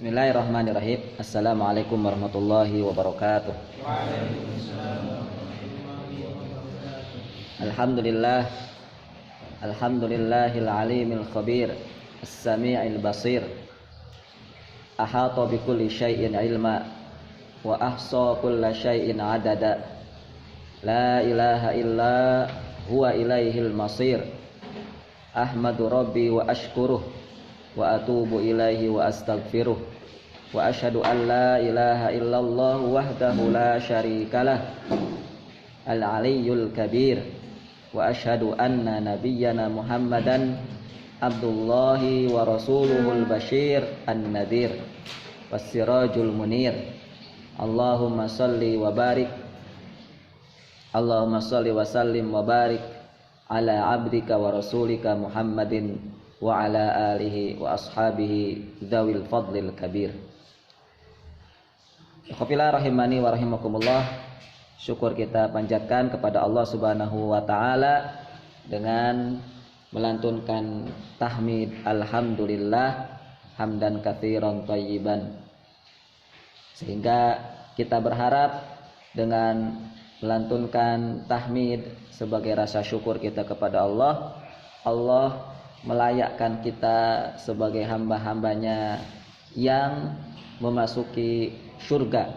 Bismillahirrahmanirrahim. Assalamualaikum warahmatullahi wabarakatuh. Alhamdulillah. Alhamdulillahil alimil khabir, as-sami'il basir. Ahata bikulli syai'in ilma wa ahsa kulla syai'in adada. La ilaha illa huwa ilaihil masir. Ahmadu rabbi wa ashkuruh wa atubu ilaihi wa astaghfiruh wa asyhadu an la ilaha illallah wahdahu la syarikalah al-aliyyul kabir wa asyhadu anna nabiyyana Muhammadan abdullahi wa rasuluhul bashir an-nadhir was-sirajul munir. Allahumma salli wa barik, Allahumma salli wa sallim wa barik ala abdika wa rasulika Muhammadin wa ala alihi wa ashabihi dzawil fadlil kabir. Qafila rahimani wa rahimakumullah. Syukur kita panjatkan kepada Allah Subhanahu wa taala dengan melantunkan tahmid alhamdulillah hamdan katsiran thayyiban. Sehingga kita berharap dengan melantunkan tahmid sebagai rasa syukur kita kepada Allah, Allah melayakkan kita sebagai hamba-hambanya yang memasuki surga,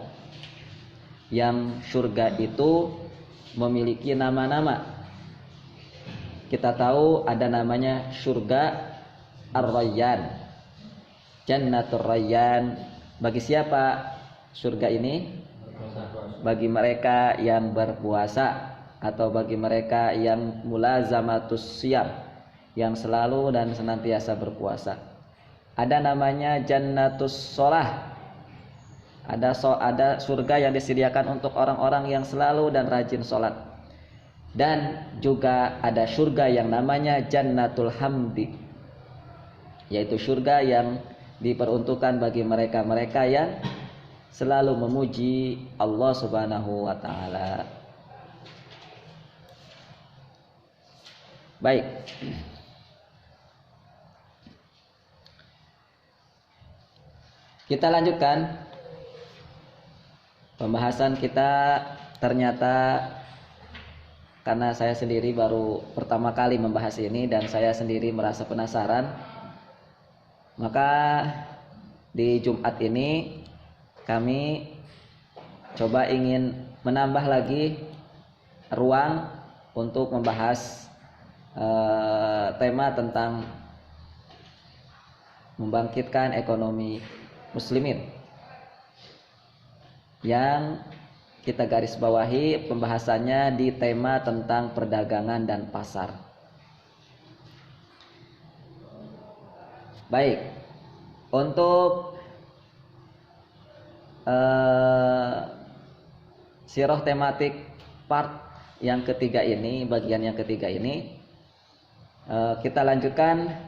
yang surga itu memiliki nama-nama. Kita tahu ada namanya surga Ar-Rayyan, Jannatur Rayyan. Bagi siapa surga ini? Bagi mereka yang berpuasa atau bagi mereka yang mulazamatus siyam, yang selalu dan senantiasa berpuasa. Ada namanya Jannatus Shalah. Ada surga yang disediakan untuk orang-orang yang selalu dan rajin sholat. Dan juga ada surga yang namanya Jannatul Hamdi, yaitu surga yang diperuntukkan bagi mereka-mereka yang selalu memuji Allah Subhanahu wa taala. Baik. Kita lanjutkan pembahasan kita. Ternyata karena saya sendiri baru pertama kali membahas ini dan saya sendiri merasa penasaran, maka di Jumat ini kami coba ingin menambah lagi ruang untuk membahas tema tentang membangkitkan ekonomi muslimin, yang kita garis bawahi pembahasannya di tema tentang perdagangan dan pasar. Baik, untuk sirah tematik part yang ketiga ini, bagian yang ketiga ini, kita lanjutkan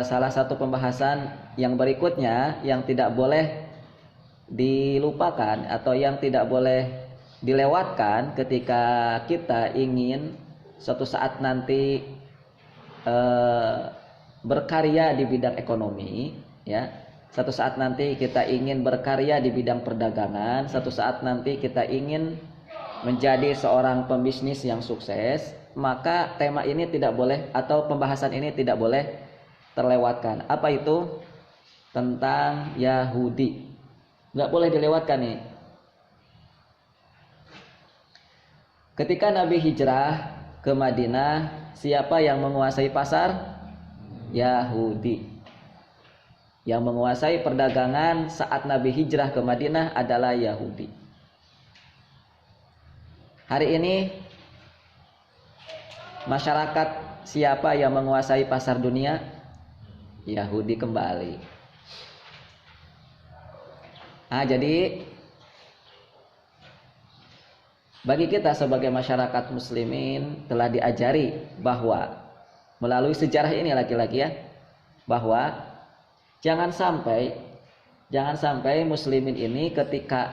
salah satu pembahasan yang berikutnya yang tidak boleh dilupakan atau yang tidak boleh dilewatkan ketika kita ingin suatu saat nanti berkarya di bidang ekonomi, ya. Suatu saat nanti kita ingin berkarya di bidang perdagangan, suatu saat nanti kita ingin menjadi seorang pembisnis yang sukses, maka tema ini tidak boleh atau pembahasan ini tidak boleh terlewatkan. Apa itu? Tentang Yahudi. Nggak boleh dilewatkan nih. Ketika Nabi hijrah ke Madinah, siapa yang menguasai pasar? Yahudi. Yang menguasai perdagangan saat Nabi hijrah ke Madinah adalah Yahudi. Hari ini masyarakat siapa yang menguasai pasar dunia? Yahudi kembali. Jadi bagi kita sebagai masyarakat muslimin telah diajari bahwa melalui sejarah ini lagi-lagi ya, bahwa jangan sampai muslimin ini ketika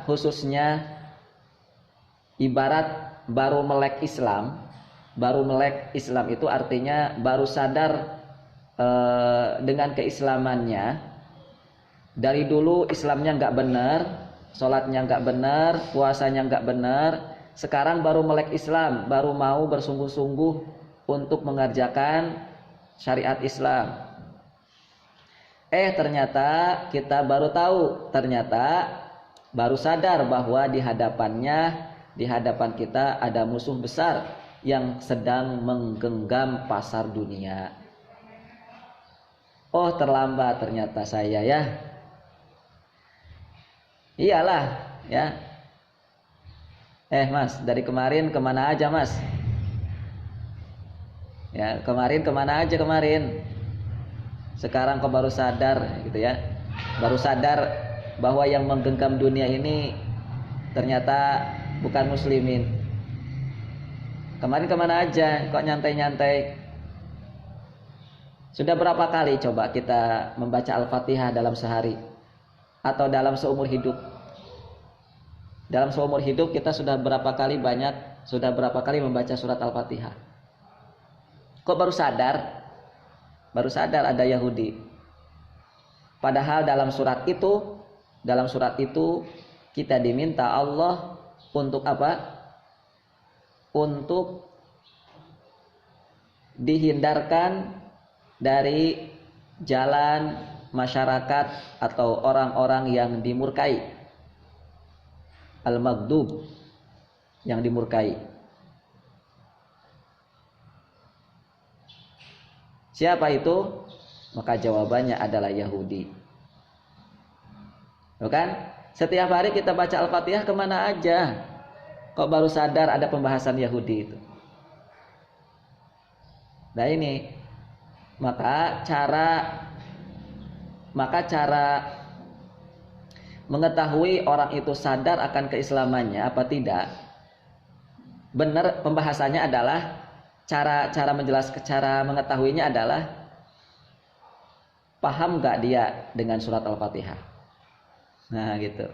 khususnya ibarat baru melek Islam itu artinya baru sadar dengan keislamannya. Dari dulu Islamnya nggak benar, sholatnya nggak benar, puasanya nggak benar. Sekarang baru melek Islam, baru mau bersungguh-sungguh untuk mengerjakan syariat Islam. Ternyata kita baru tahu, ternyata baru sadar bahwa di hadapan kita ada musuh besar yang sedang menggenggam pasar dunia. Oh, terlambat ternyata saya ya. Iyalah ya. Mas, dari kemarin kemana aja mas? Ya, kemarin kemana aja kemarin? Sekarang kok baru sadar gitu ya. Baru sadar bahwa yang menggenggam dunia ini ternyata bukan muslimin. Kemarin kemana aja? Kok nyantai-nyantai? Sudah berapa kali coba kita membaca Al-Fatihah dalam sehari? Atau dalam seumur hidup? Dalam seumur hidup kita sudah berapa kali membaca surat Al-Fatihah? Kok baru sadar? Baru sadar ada Yahudi. Padahal dalam surat itu kita diminta Allah untuk apa? Untuk dihindarkan dari jalan masyarakat atau orang-orang yang dimurkai, al-maghdub, yang dimurkai. Siapa itu? Maka jawabannya adalah Yahudi. Bukan? Setiap hari kita baca Al-Fatihah kemana aja? Kok baru sadar ada pembahasan Yahudi itu? Nah ini, maka cara mengetahui orang itu sadar akan keislamannya apa tidak, benar pembahasannya adalah cara menjelaskan, cara mengetahuinya adalah paham gak dia dengan surat Al-Fatihah. Nah gitu.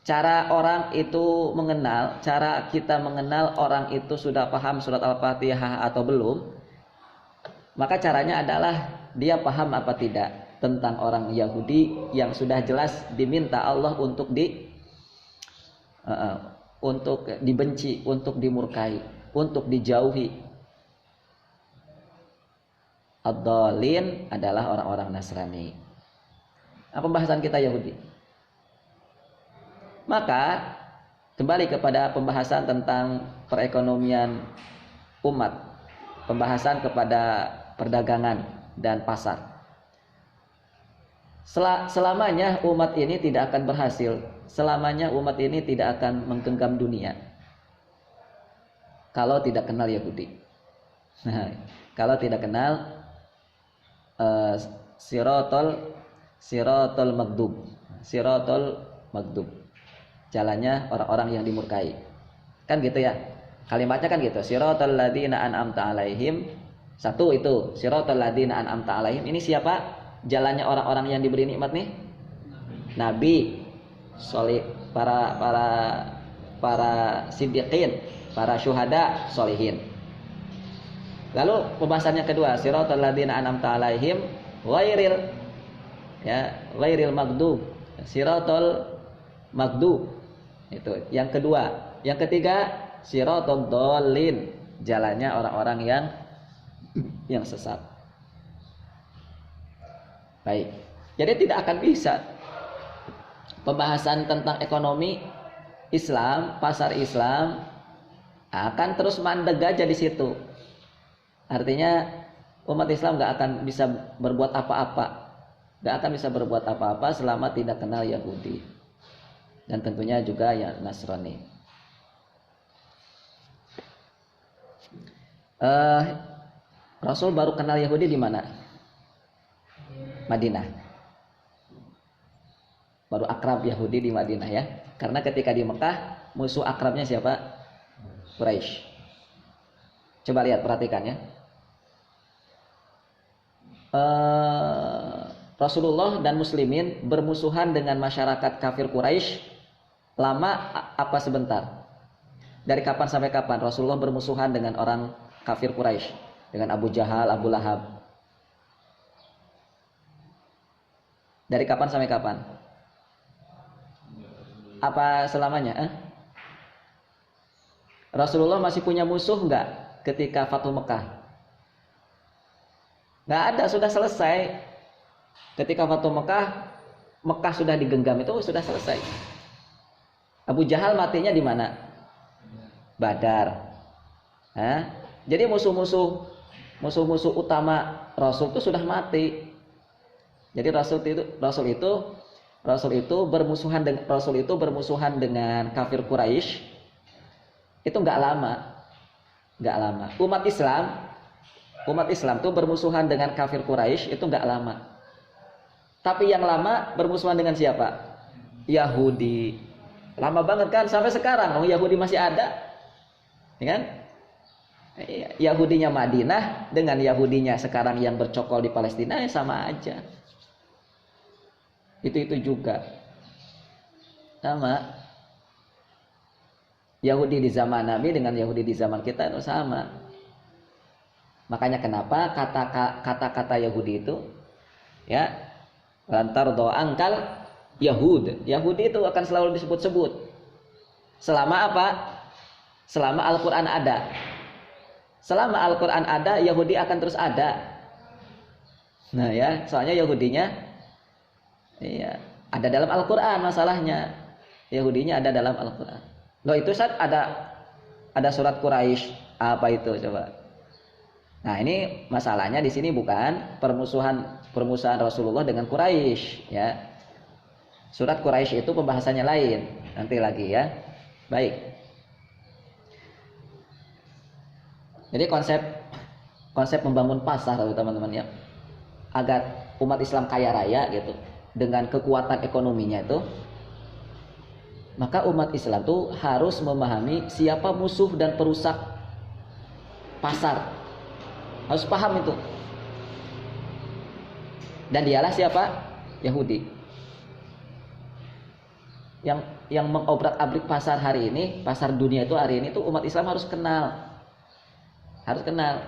Cara kita mengenal orang itu sudah paham surat Al-Fatihah atau belum, maka caranya adalah dia paham apa tidak tentang orang Yahudi yang sudah jelas diminta Allah untuk dibenci, untuk dimurkai, untuk dijauhi. Ad-dhalin adalah orang-orang Nasrani. Nah, pembahasan kita Yahudi. Maka kembali kepada pembahasan tentang perekonomian umat, pembahasan kepada perdagangan dan pasar. Selamanya umat ini tidak akan berhasil, selamanya umat ini tidak akan menggenggam dunia kalau tidak kenal Yahudi. Kalau tidak kenal siratul maghdub, jalannya orang-orang yang dimurkai. Kan gitu ya. Kalimatnya kan gitu. Siratal ladzina an'amta alaihim. Satu itu, siratal ladzina an'amta alaihim. Ini siapa? Jalannya orang-orang yang diberi nikmat nih? Nabi, soleh, para siddiqin, para syuhada, solihin. Lalu pembahasannya kedua, siratal ladzina an'amta alaihim ghairil maghdub. Siratal maghdub. Itu yang kedua. Yang ketiga, siratal dhalin, jalannya orang-orang yang sesat. Baik. Jadi tidak akan bisa pembahasan tentang ekonomi Islam, pasar Islam akan terus mandeg aja di situ. Artinya umat Islam nggak akan bisa berbuat apa-apa, nggak akan bisa berbuat apa-apa selama tidak kenal Yahudi dan tentunya juga ya Nasrani. Rasul baru kenal Yahudi di mana? Madinah. Baru akrab Yahudi di Madinah ya. Karena ketika di Mekah musuh akrabnya siapa? Quraisy. Coba lihat, perhatikan ya. Rasulullah dan muslimin bermusuhan dengan masyarakat kafir Quraisy lama apa sebentar? Dari kapan sampai kapan Rasulullah bermusuhan dengan orang kafir Quraisy dengan Abu Jahal, Abu Lahab. Dari kapan sampai kapan? Apa selamanya? Rasulullah masih punya musuh enggak ketika Fathu Mekah? Enggak ada, sudah selesai. Ketika Fathu Mekah, Mekah sudah digenggam, itu sudah selesai. Abu Jahal matinya di mana? Badar. Jadi musuh-musuh utama Rasul itu sudah mati. Jadi Rasul itu bermusuhan dengan kafir Quraisy itu nggak lama. Umat Islam tuh bermusuhan dengan kafir Quraisy itu nggak lama. Tapi yang lama bermusuhan dengan siapa? Yahudi. Lama banget kan, sampai sekarang Yahudi masih ada, ya kan? Yahudinya Madinah dengan Yahudinya sekarang yang bercokol di Palestina ya sama aja. Itu juga sama. Yahudi di zaman Nabi dengan Yahudi di zaman kita itu sama. Makanya kenapa kata-kata Yahudi itu ya lantar doa angkal Yahud. Yahudi itu akan selalu disebut-sebut. Selama apa? Selama Al-Quran ada. Selama Al-Quran ada, Yahudi akan terus ada. Nah ya, soalnya Yahudinya iya, ada dalam Al-Quran masalahnya. Yahudinya ada dalam Al-Quran. Loh itu saat ada surat Quraisy, apa itu coba? Nah ini masalahnya di sini bukan permusuhan Rasulullah dengan Quraisy, ya. Surat Quraisy itu pembahasannya lain, nanti lagi ya. Baik. Jadi konsep membangun pasar teman-teman ya, agar umat Islam kaya raya gitu, dengan kekuatan ekonominya itu, maka umat Islam tuh harus memahami siapa musuh dan perusak pasar. Harus paham itu. Dan dialah siapa? Yahudi. Yang mengobrak-abrik pasar hari ini, pasar dunia itu hari ini tuh umat Islam harus kenal. Harus kenal.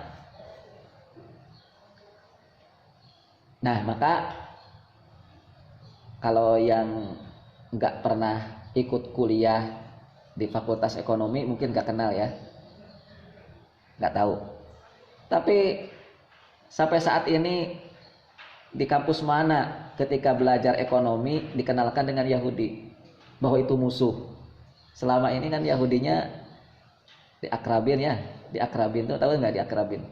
Nah, maka kalau yang nggak pernah ikut kuliah di Fakultas Ekonomi mungkin nggak kenal ya, nggak tahu. Tapi sampai saat ini di kampus mana ketika belajar ekonomi dikenalkan dengan Yahudi, bahwa itu musuh. Selama ini kan Yahudinya diakrabin ya, diakrabin tuh tahu nggak diakrabin?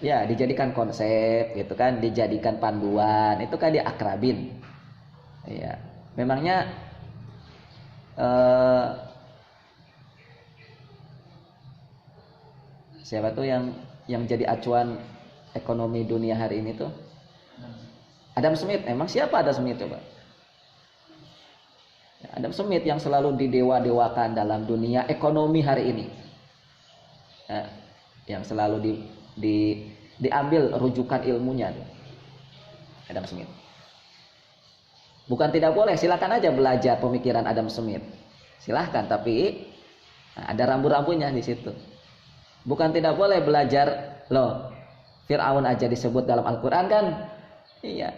Ya, dijadikan konsep gitu kan, dijadikan panduan, itu kan diakrabin. Ya, memangnya siapa tuh yang jadi acuan ekonomi dunia hari ini tuh? Adam Smith. Emang siapa Adam Smith coba? Adam Smith yang selalu didewa-dewakan dalam dunia ekonomi hari ini. Ya, yang selalu diambil rujukan ilmunya Adam Smith. Bukan tidak boleh, silakan aja belajar pemikiran Adam Smith, silahkan, tapi ada rambu-rambunya di situ. Bukan tidak boleh belajar, loh Fir'aun aja disebut dalam Al-Quran kan? Iya,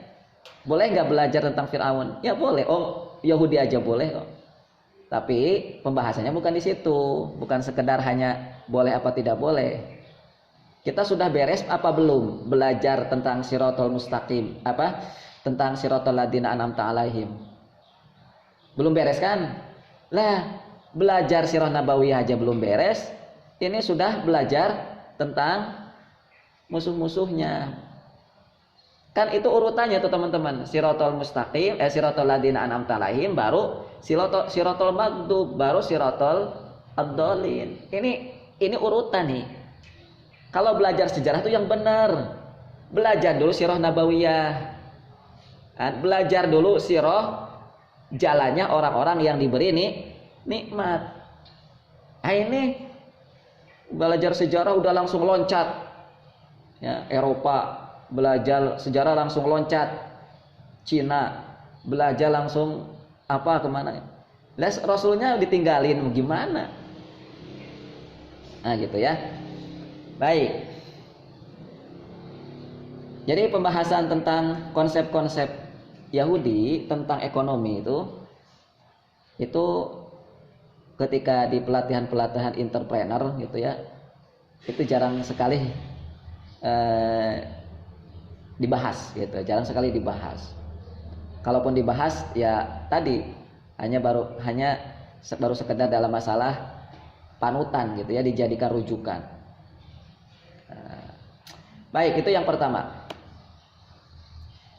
boleh nggak belajar tentang Fir'aun? Ya boleh. Oh Yahudi aja boleh kok. Tapi pembahasannya bukan di situ, bukan sekedar hanya boleh apa tidak boleh. Kita sudah beres apa belum belajar tentang Siratal Mustaqim, apa? Tentang Siratal Ladzina An'amta 'alaihim. Belum beres kan? Lah, belajar Sirah Nabawiyah aja belum beres. Ini sudah belajar tentang musuh-musuhnya. Kan itu urutannya tuh teman-teman. Siratal Mustaqim, Siratal Ladzina An'amta 'alaihim, baru Siratal Maghdub, baru Siratal Ad-Dallin. Ini urutan nih. Kalau belajar sejarah itu yang benar. Belajar dulu Sirah Nabawiyah. Belajar dulu sirah jalannya orang-orang yang diberi nikmat. Nah ini belajar sejarah udah langsung loncat. Ya, Eropa belajar sejarah langsung loncat. Cina belajar langsung kemana? Rasulnya ditinggalin gimana? Nah, gitu ya. Baik. Jadi pembahasan tentang konsep-konsep Yahudi tentang ekonomi itu ketika di pelatihan-pelatihan entrepreneur gitu ya, itu jarang sekali dibahas gitu, jarang sekali dibahas. Kalaupun dibahas ya tadi hanya baru sekedar dalam masalah panutan gitu ya, dijadikan rujukan. Baik, itu yang pertama,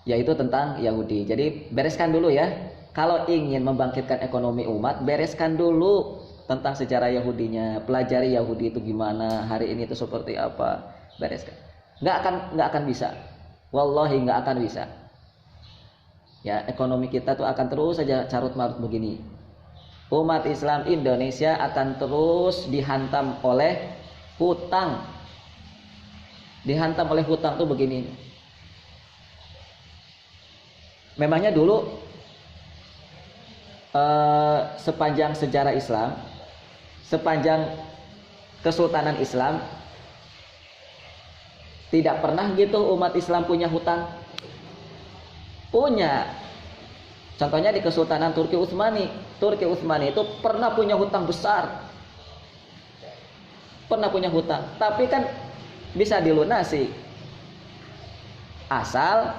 yaitu tentang Yahudi. Jadi bereskan dulu ya, kalau ingin membangkitkan ekonomi umat, bereskan dulu tentang sejarah Yahudinya, pelajari Yahudi itu gimana, hari ini itu seperti apa, bereskan. Nggak akan bisa, wallahi nggak akan bisa. Ya, ekonomi kita tuh akan terus saja carut marut begini. Umat Islam Indonesia akan terus dihantam oleh hutang. Dihantam oleh hutang tuh begini. Memangnya dulu sepanjang sejarah Islam, sepanjang kesultanan Islam, tidak pernah gitu umat Islam punya hutang. Punya. Contohnya di Kesultanan Turki Utsmani. Turki Utsmani itu pernah punya hutang besar. Pernah punya hutang, tapi kan bisa dilunasi. Asal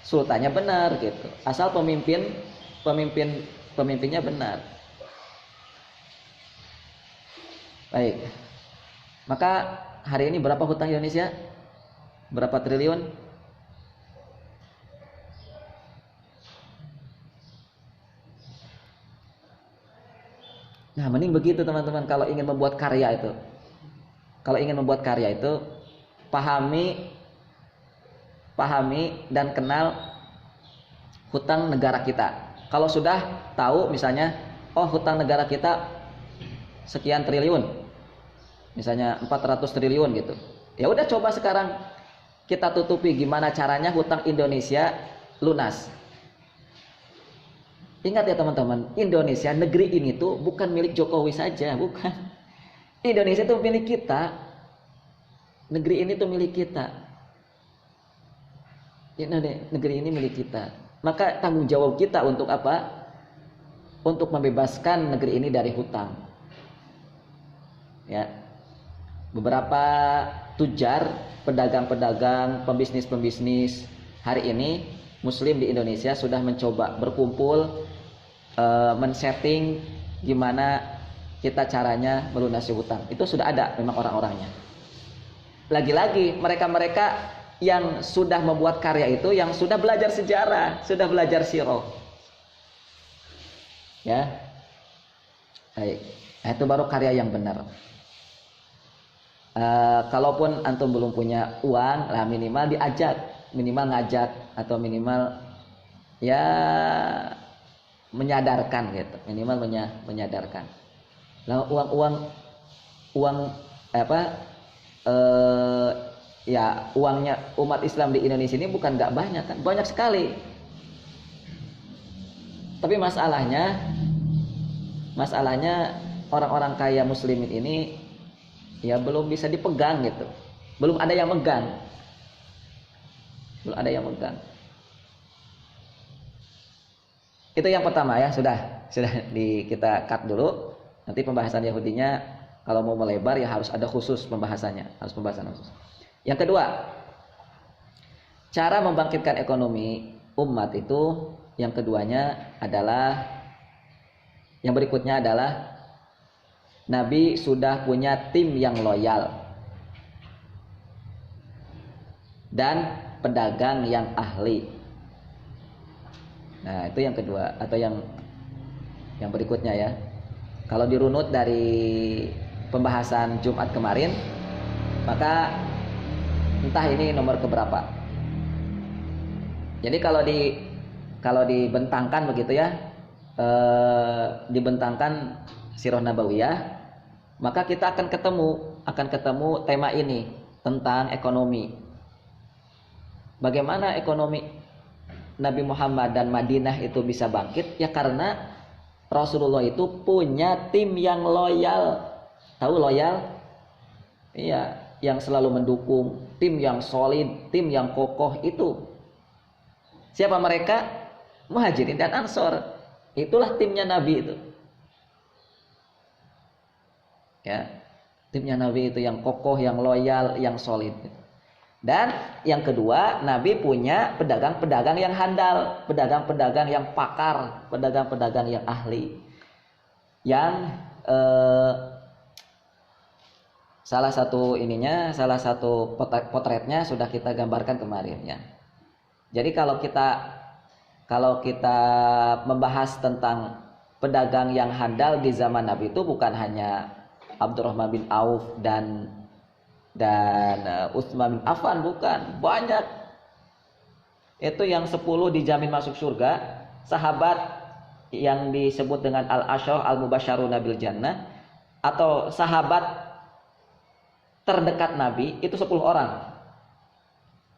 sultannya benar gitu. Asal pemimpinnya benar. Baik. Maka hari ini berapa hutang Indonesia? Berapa triliun? Nah, mending begitu teman-teman, kalau ingin membuat karya itu. Kalau ingin membuat karya itu, pahami dan kenal hutang negara kita. Kalau sudah tahu misalnya, oh hutang negara kita sekian triliun. Misalnya 400 triliun gitu. Ya udah, coba sekarang kita tutupi gimana caranya hutang Indonesia lunas. Ingat ya teman-teman, Indonesia, negeri ini tuh bukan milik Jokowi saja, bukan. Indonesia itu milik kita. Negeri ini tuh milik kita. Negeri ini milik kita. Maka tanggung jawab kita untuk apa? Untuk membebaskan negeri ini dari hutang. Ya. Beberapa tujar, pedagang-pedagang, pembisnis-pembisnis hari ini Muslim di Indonesia sudah mencoba berkumpul, men-setting gimana kita caranya melunasi hutang. Itu sudah ada memang orang-orangnya. Lagi-lagi mereka-mereka yang sudah membuat karya itu, yang sudah belajar sejarah, sudah belajar sirah. Ya. Baik. Nah, itu baru karya yang benar. Kalaupun antum belum punya uang, lah minimal diajak, minimal ngajak, atau minimal ya menyadarkan gitu, minimal menyadarkan. Lah uang apa ya uangnya umat Islam di Indonesia ini bukan nggak banyak kan, banyak sekali. Tapi masalahnya orang-orang kaya muslimin ini ya belum bisa dipegang gitu, belum ada yang megang. Itu yang pertama ya, sudah kita cut dulu. Nanti pembahasan Yahudinya kalau mau melebar ya harus ada khusus pembahasannya, harus pembahasan khusus. Yang kedua, cara membangkitkan ekonomi umat itu, yang keduanya adalah, yang berikutnya adalah Nabi sudah punya tim yang loyal dan pedagang yang ahli. Nah, itu yang kedua, atau yang berikutnya ya. Kalau dirunut dari pembahasan Jumat kemarin, maka entah ini nomor keberapa. Jadi kalau dibentangkan begitu ya, dibentangkan Sirah Nabawiyah, maka kita akan ketemu tema ini tentang ekonomi. Bagaimana ekonomi Nabi Muhammad dan Madinah itu bisa bangkit? Ya karena Rasulullah itu punya tim yang loyal. Tahu loyal? Iya, yang selalu mendukung, tim yang solid, tim yang kokoh itu. Siapa mereka? Muhajirin dan Ansor. Itulah timnya Nabi itu. Ya, timnya Nabi itu yang kokoh, yang loyal, yang solid. Dan yang kedua, Nabi punya pedagang-pedagang yang handal, pedagang-pedagang yang pakar, pedagang-pedagang yang ahli. Yang salah satu potretnya sudah kita gambarkan kemarin ya. Jadi kalau kita membahas tentang pedagang yang handal di zaman Nabi itu bukan hanya Abdurrahman bin Auf dan Utsman bin Affan, bukan, banyak. Itu yang 10 dijamin masuk surga, sahabat yang disebut dengan al-asyarah al-mubasysyaruna bil jannah, atau sahabat terdekat Nabi itu 10 orang.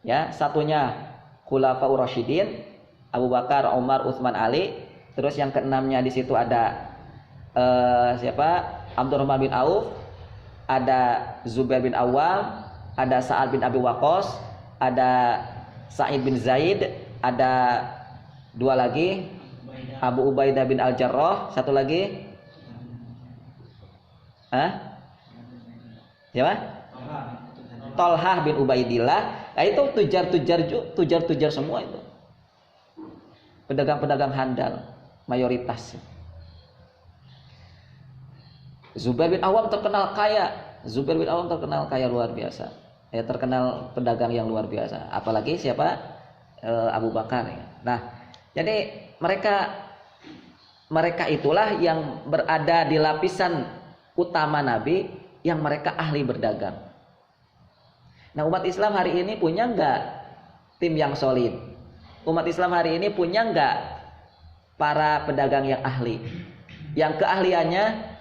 Ya, satunya Khulafaur Rasyidin, Abu Bakar, Umar, Utsman, Ali. Terus yang keenamnya di situ ada siapa? Abdurrahman bin Auf, ada Zubair bin Awam, ada Sa'ad bin Abi Waqqas, ada Sa'id bin Zaid, ada 2 lagi, Abu Ubaidah bin Al-Jarrah, satu lagi, siapa? Tolhah bin Ubaidillah. Nah, itu tujar semua itu. Pedagang-pedagang handal mayoritas. Zubair bin Awam terkenal kaya luar biasa. Ya, terkenal pedagang yang luar biasa. Apalagi siapa? Abu Bakar ya. Nah, jadi mereka itulah yang berada di lapisan utama Nabi, yang mereka ahli berdagang. Nah, umat Islam hari ini punya enggak tim yang solid? Umat Islam hari ini punya enggak para pedagang yang ahli? Yang keahliannya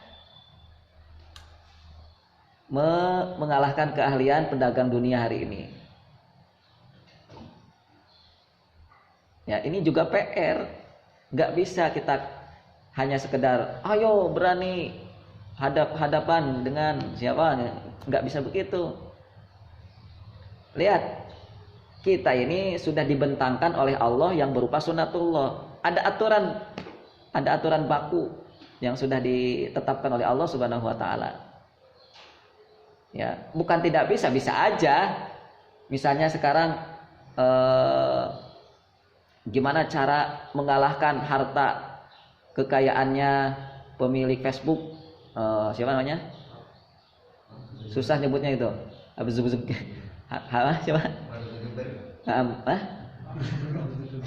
mengalahkan keahlian pedagang dunia hari ini. Ya, ini juga PR. Nggak bisa kita hanya sekedar ayo berani hadapan dengan siapa. Nggak bisa begitu. Lihat, kita ini sudah dibentangkan oleh Allah yang berupa sunatullah. Ada aturan baku yang sudah ditetapkan oleh Allah Subhanahu wa taala. Ya, bukan tidak bisa aja. Misalnya sekarang gimana cara mengalahkan harta kekayaannya pemilik Facebook, siapa namanya? Susah nyebutnya itu. Siapa?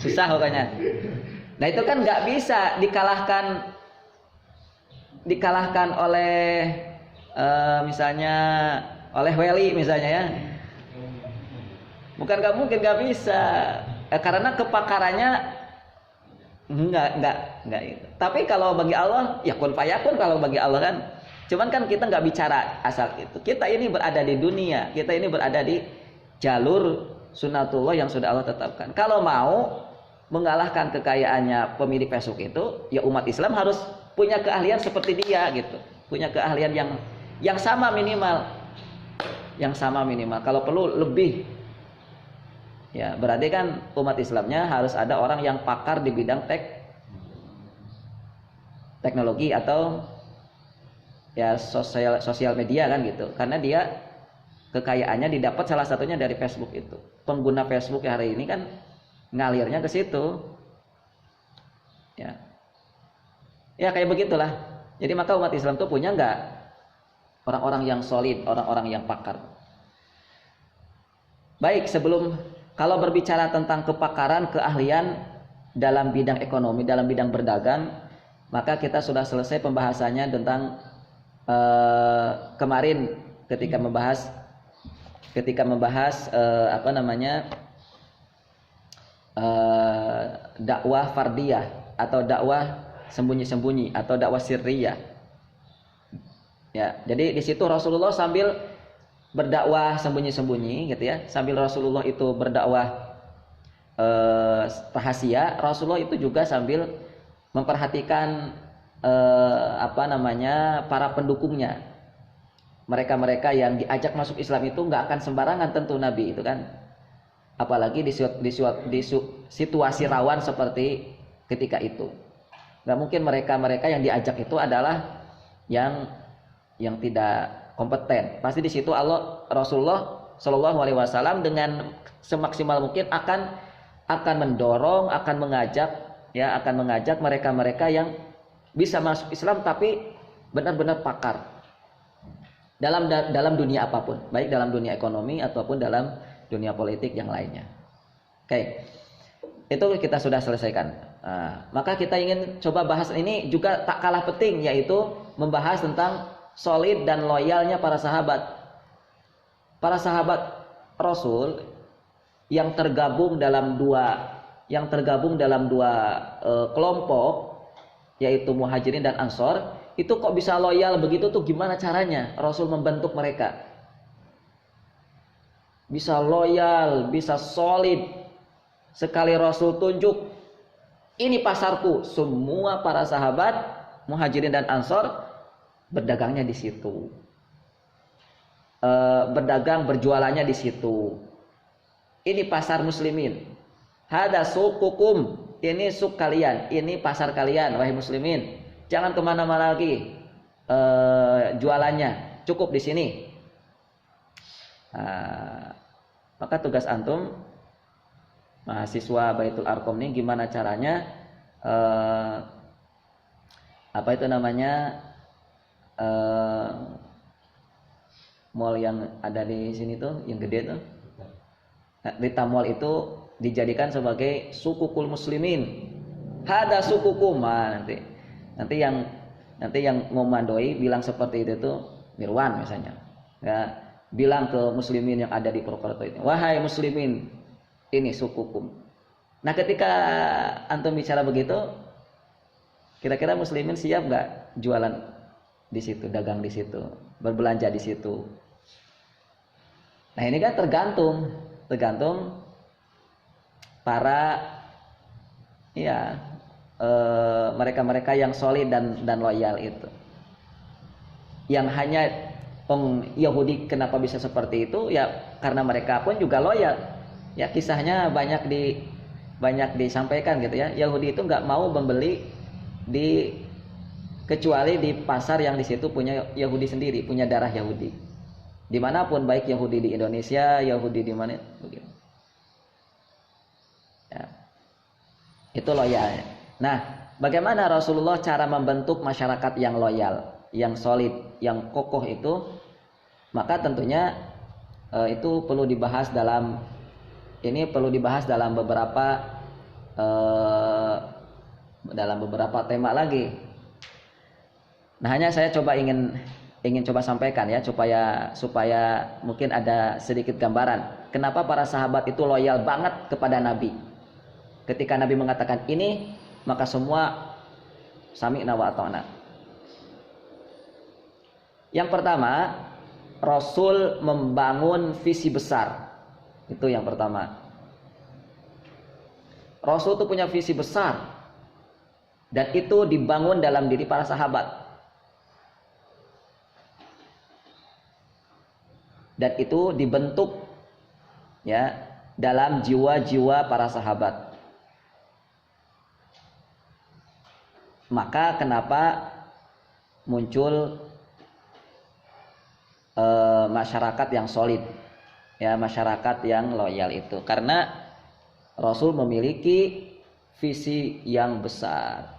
Susah pokoknya. Nah, itu kan nggak bisa dikalahkan oleh misalnya oleh Weli misalnya ya. Bukan nggak mungkin, nggak bisa, karena kepakarannya nggak itu. Tapi kalau bagi Allah ya kun fayakun, kalau bagi Allah kan. Cuman kan kita nggak bicara asal itu. Kita ini berada di dunia, kita ini berada di jalur sunatullah yang sudah Allah tetapkan. Kalau mau mengalahkan kekayaannya pemilik Facebook itu, ya umat Islam harus punya keahlian seperti dia gitu. Punya keahlian yang sama minimal. Kalau perlu lebih. Ya, berarti kan umat Islamnya harus ada orang yang pakar di bidang teknologi atau ya sosial media kan gitu. Karena dia kekayaannya didapat salah satunya dari Facebook itu. Pengguna Facebook hari ini kan ngalirnya ke situ. Ya. Ya kayak begitulah. Jadi maka umat Islam tuh punya enggak orang-orang yang solid, orang-orang yang pakar. Baik, kalau berbicara tentang kepakaran, keahlian dalam bidang ekonomi, dalam bidang berdagang, maka kita sudah selesai pembahasannya tentang kemarin ketika membahas dakwah fardiyah atau dakwah sembunyi-sembunyi atau dakwah sirriyah. Ya, jadi di situ Rasulullah sambil berdakwah sembunyi-sembunyi gitu ya. Sambil Rasulullah itu berdakwah rahasia, Rasulullah itu juga sambil memperhatikan para pendukungnya. mereka-mereka yang diajak masuk Islam itu nggak akan sembarangan tentu Nabi itu kan. Apalagi di situasi rawan seperti ketika itu. Nggak mungkin mereka-mereka yang diajak itu adalah yang tidak kompeten. Pasti di situ Rasulullah Shallallahu Alaihi Wasallam dengan semaksimal mungkin akan mendorong, akan mengajak mereka-mereka yang bisa masuk Islam tapi benar-benar pakar dalam dunia apapun, baik dalam dunia ekonomi ataupun dalam dunia politik yang lainnya. Oke, itu kita sudah selesaikan. Nah, maka kita ingin coba bahas ini juga tak kalah penting, yaitu membahas tentang solid dan loyalnya para sahabat. Para sahabat Rasul yang tergabung dalam dua kelompok, yaitu Muhajirin dan Ansor. Itu kok bisa loyal begitu tuh gimana caranya Rasul membentuk mereka? Bisa loyal, bisa solid. Sekali Rasul tunjuk, ini pasarku. Semua para sahabat Muhajirin dan Ansor berdagangnya di situ. Berjualannya di situ. Ini pasar muslimin. Hada sukukum. Ini suk kalian. Ini pasar kalian, wahai muslimin. Jangan kemana-mana lagi jualannya, cukup di sini. Maka tugas antum mahasiswa Baitul Arqam ini gimana caranya mall yang ada di sini tuh, yang gede tuh, Rita Mall itu dijadikan sebagai sukukul muslimin. Hada sukukum. Nanti yang memandoi bilang seperti itu tuh Mirwan misalnya, ya, bilang ke muslimin yang ada di Purwokerto itu, wahai muslimin, ini sukukum. Nah, ketika antum bicara begitu, kira-kira muslimin siap nggak jualan di situ, dagang di situ, berbelanja di situ? Nah, ini kan tergantung para mereka-mereka yang solid dan loyal itu. Yang hanya Yahudi kenapa bisa seperti itu? Ya karena mereka pun juga loyal. Ya kisahnya banyak disampaikan gitu ya. Yahudi itu nggak mau membeli kecuali di pasar yang di situ punya Yahudi sendiri, punya darah Yahudi. Dimanapun, baik Yahudi di Indonesia, Yahudi di mana begitu. Ya. Itu loyal. Nah, bagaimana Rasulullah cara membentuk masyarakat yang loyal, yang solid, yang kokoh itu? Maka tentunya itu perlu dibahas dalam beberapa tema lagi. Nah, hanya saya ingin coba sampaikan ya, supaya mungkin ada sedikit gambaran kenapa para sahabat itu loyal banget kepada Nabi. Ketika Nabi mengatakan ini, maka semua sami'na wa ata'na. Yang pertama, Rasul membangun visi besar. Itu yang pertama. Rasul itu punya visi besar, dan itu dibangun dalam diri para sahabat. Dan itu dibentuk ya dalam jiwa-jiwa para sahabat. Maka kenapa muncul masyarakat yang solid, ya, masyarakat yang loyal itu karena Rasul memiliki visi yang besar.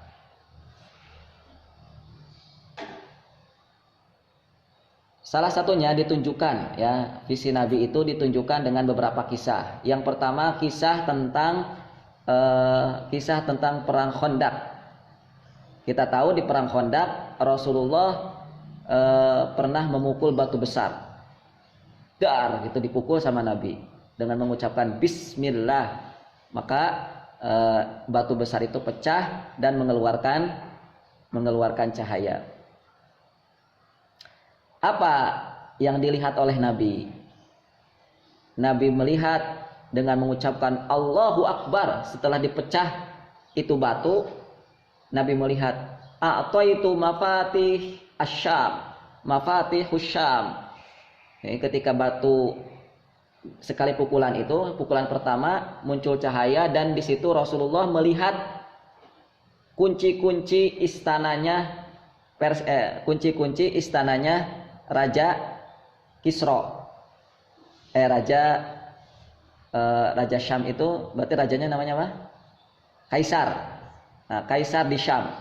Salah satunya ditunjukkan, ya, visi Nabi itu ditunjukkan dengan beberapa kisah. Yang pertama kisah tentang perang Khandaq. Kita tahu di perang Khandaq Rasulullah pernah memukul batu besar. Dar gitu dipukul sama Nabi dengan mengucapkan bismillah. Maka batu besar itu pecah dan mengeluarkan cahaya. Apa yang dilihat oleh Nabi? Nabi melihat dengan mengucapkan Allahu Akbar setelah dipecah itu batu. Nabi melihat a'taitu mafatih asyam, mafatihus Syam. Ketika batu sekali pukulan itu, pukulan pertama muncul cahaya dan di situ Rasulullah melihat kunci-kunci istananya kunci-kunci istananya Raja Kisra. Raja Syam itu berarti rajanya namanya apa? Kaisar. Nah, Kaisar di Syam.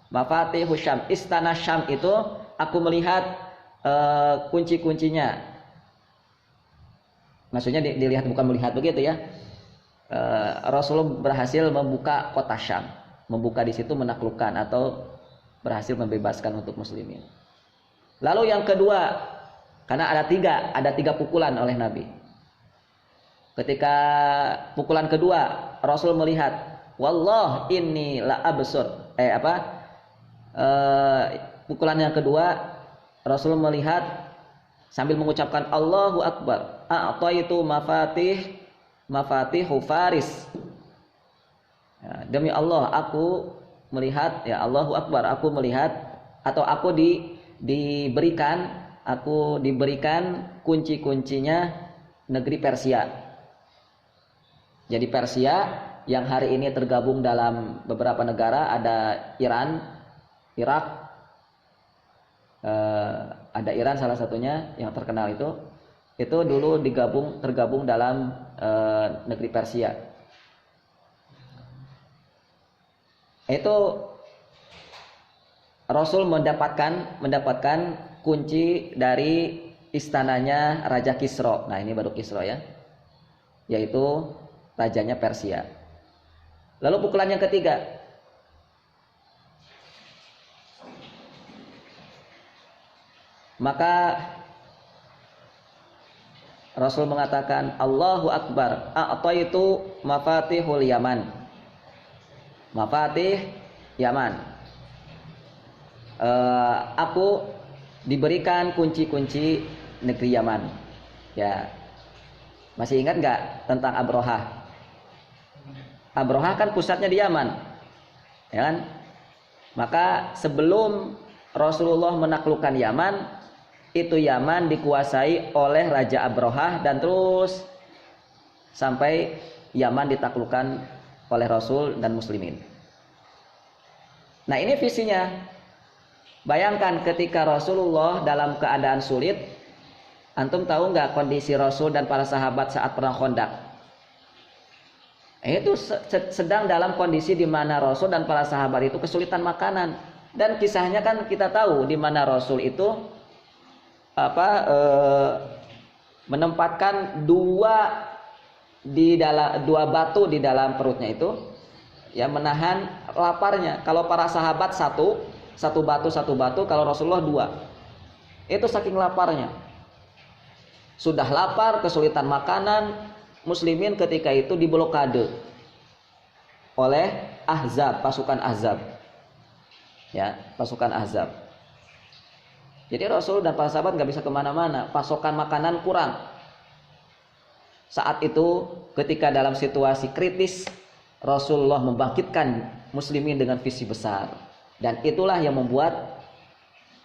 Mafatihus Syam, istana Syam itu aku melihat kunci-kuncinya. Maksudnya dilihat, bukan melihat begitu ya. Rasulullah berhasil membuka kota Syam, membuka di situ, menaklukkan atau berhasil membebaskan untuk muslimin. Lalu yang kedua, karena ada tiga pukulan oleh Nabi. Ketika pukulan kedua, Rasul melihat, wallah inni la absur. Pukulan yang kedua, Rasul melihat sambil mengucapkan Allahu Akbar. A'taitu mafatihu Faris. Ya, demi Allah aku melihat, ya Allahu Akbar, aku melihat atau aku diberikan kunci-kuncinya negeri Persia. Jadi Persia yang hari ini tergabung dalam beberapa negara, ada Iran, Irak, ada Iran salah satunya yang terkenal itu dulu tergabung dalam negeri Persia. Itu Rasul mendapatkan kunci dari istananya Raja Kisra. Nah, ini baru Kisra ya, yaitu rajanya Persia. Lalu pukulan yang ketiga, maka Rasul mengatakan Allahu Akbar, a'taitu mafatihul Yaman. Mafatih Yaman. Aku diberikan kunci-kunci negeri Yaman. Ya. Masih ingat nggak tentang Abrahah? Abrahah kan pusatnya di Yaman. Ya kan? Maka sebelum Rasulullah menaklukkan Yaman, itu Yaman dikuasai oleh Raja Abrahah dan terus sampai Yaman ditaklukkan oleh Rasul dan muslimin. Nah, ini visinya. Bayangkan ketika Rasulullah dalam keadaan sulit, antum tahu nggak kondisi Rasul dan para sahabat saat perang Khandaq? Itu sedang dalam kondisi di mana Rasul dan para sahabat itu kesulitan makanan. Dan kisahnya kan kita tahu di mana Rasul itu menempatkan dua batu di dalam perutnya itu, ya, menahan laparnya. Kalau para sahabat satu batu, kalau Rasulullah dua. Itu saking laparnya. Sudah lapar, kesulitan makanan, muslimin ketika itu diblokade oleh Ahzab, pasukan Ahzab. Ya, pasukan Ahzab. Jadi Rasul dan para sahabat nggak bisa kemana-mana, pasokan makanan kurang. Saat itu ketika dalam situasi kritis, Rasulullah membangkitkan muslimin dengan visi besar. Dan itulah yang membuat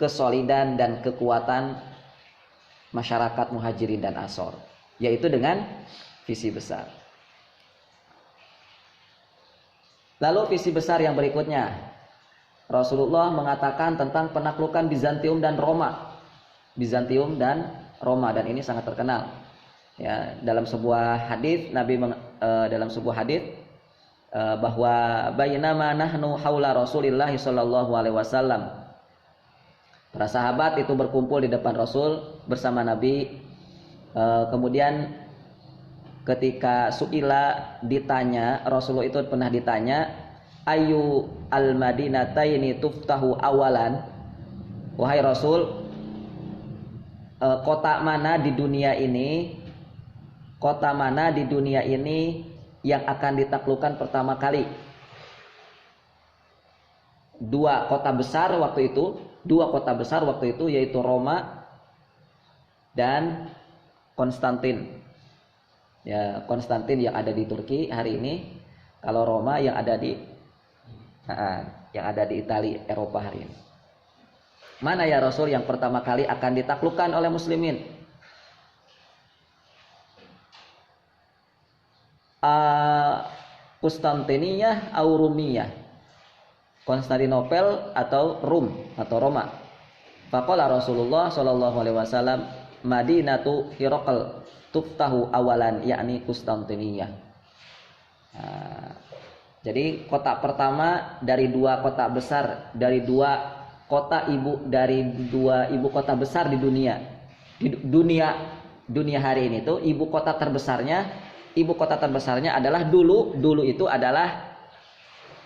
kesolidan dan kekuatan masyarakat Muhajirin dan Ansor, yaitu dengan visi besar. Lalu visi besar yang berikutnya, Rasulullah mengatakan tentang penaklukan Bizantium dan Roma. Bizantium dan Roma, dan ini sangat terkenal. Ya, dalam sebuah hadis bahwa bainama nahnu haula Rasulillah sallallahu alaihi wasallam. Para sahabat itu berkumpul di depan Rasul bersama Nabi. Kemudian ketika suila ditanya, Rasulullah itu pernah ditanya, ayu al-madinataini tuftahu awalan. Wahai Rasul, kota mana di dunia ini yang akan ditaklukkan pertama kali? Dua kota besar waktu itu yaitu Roma dan Konstantin. Ya, Konstantin yang ada di Turki hari ini, kalau Roma yang ada di Italia, Eropa hari ini. Mana ya Rasul yang pertama kali akan ditaklukkan oleh muslimin? Konstantiniyah atau Rumiyah, Konstantinopel atau Rum atau Roma. Faqala Rasulullah sallallahu alaihi wasallam, Madinatu Hiraqal tuftahu awalan, yakni Konstantiniyah. Jadi kota pertama dari dua kota besar, dari dua ibu kota besar di dunia. Di dunia hari ini tuh ibu kota terbesarnya adalah dulu itu adalah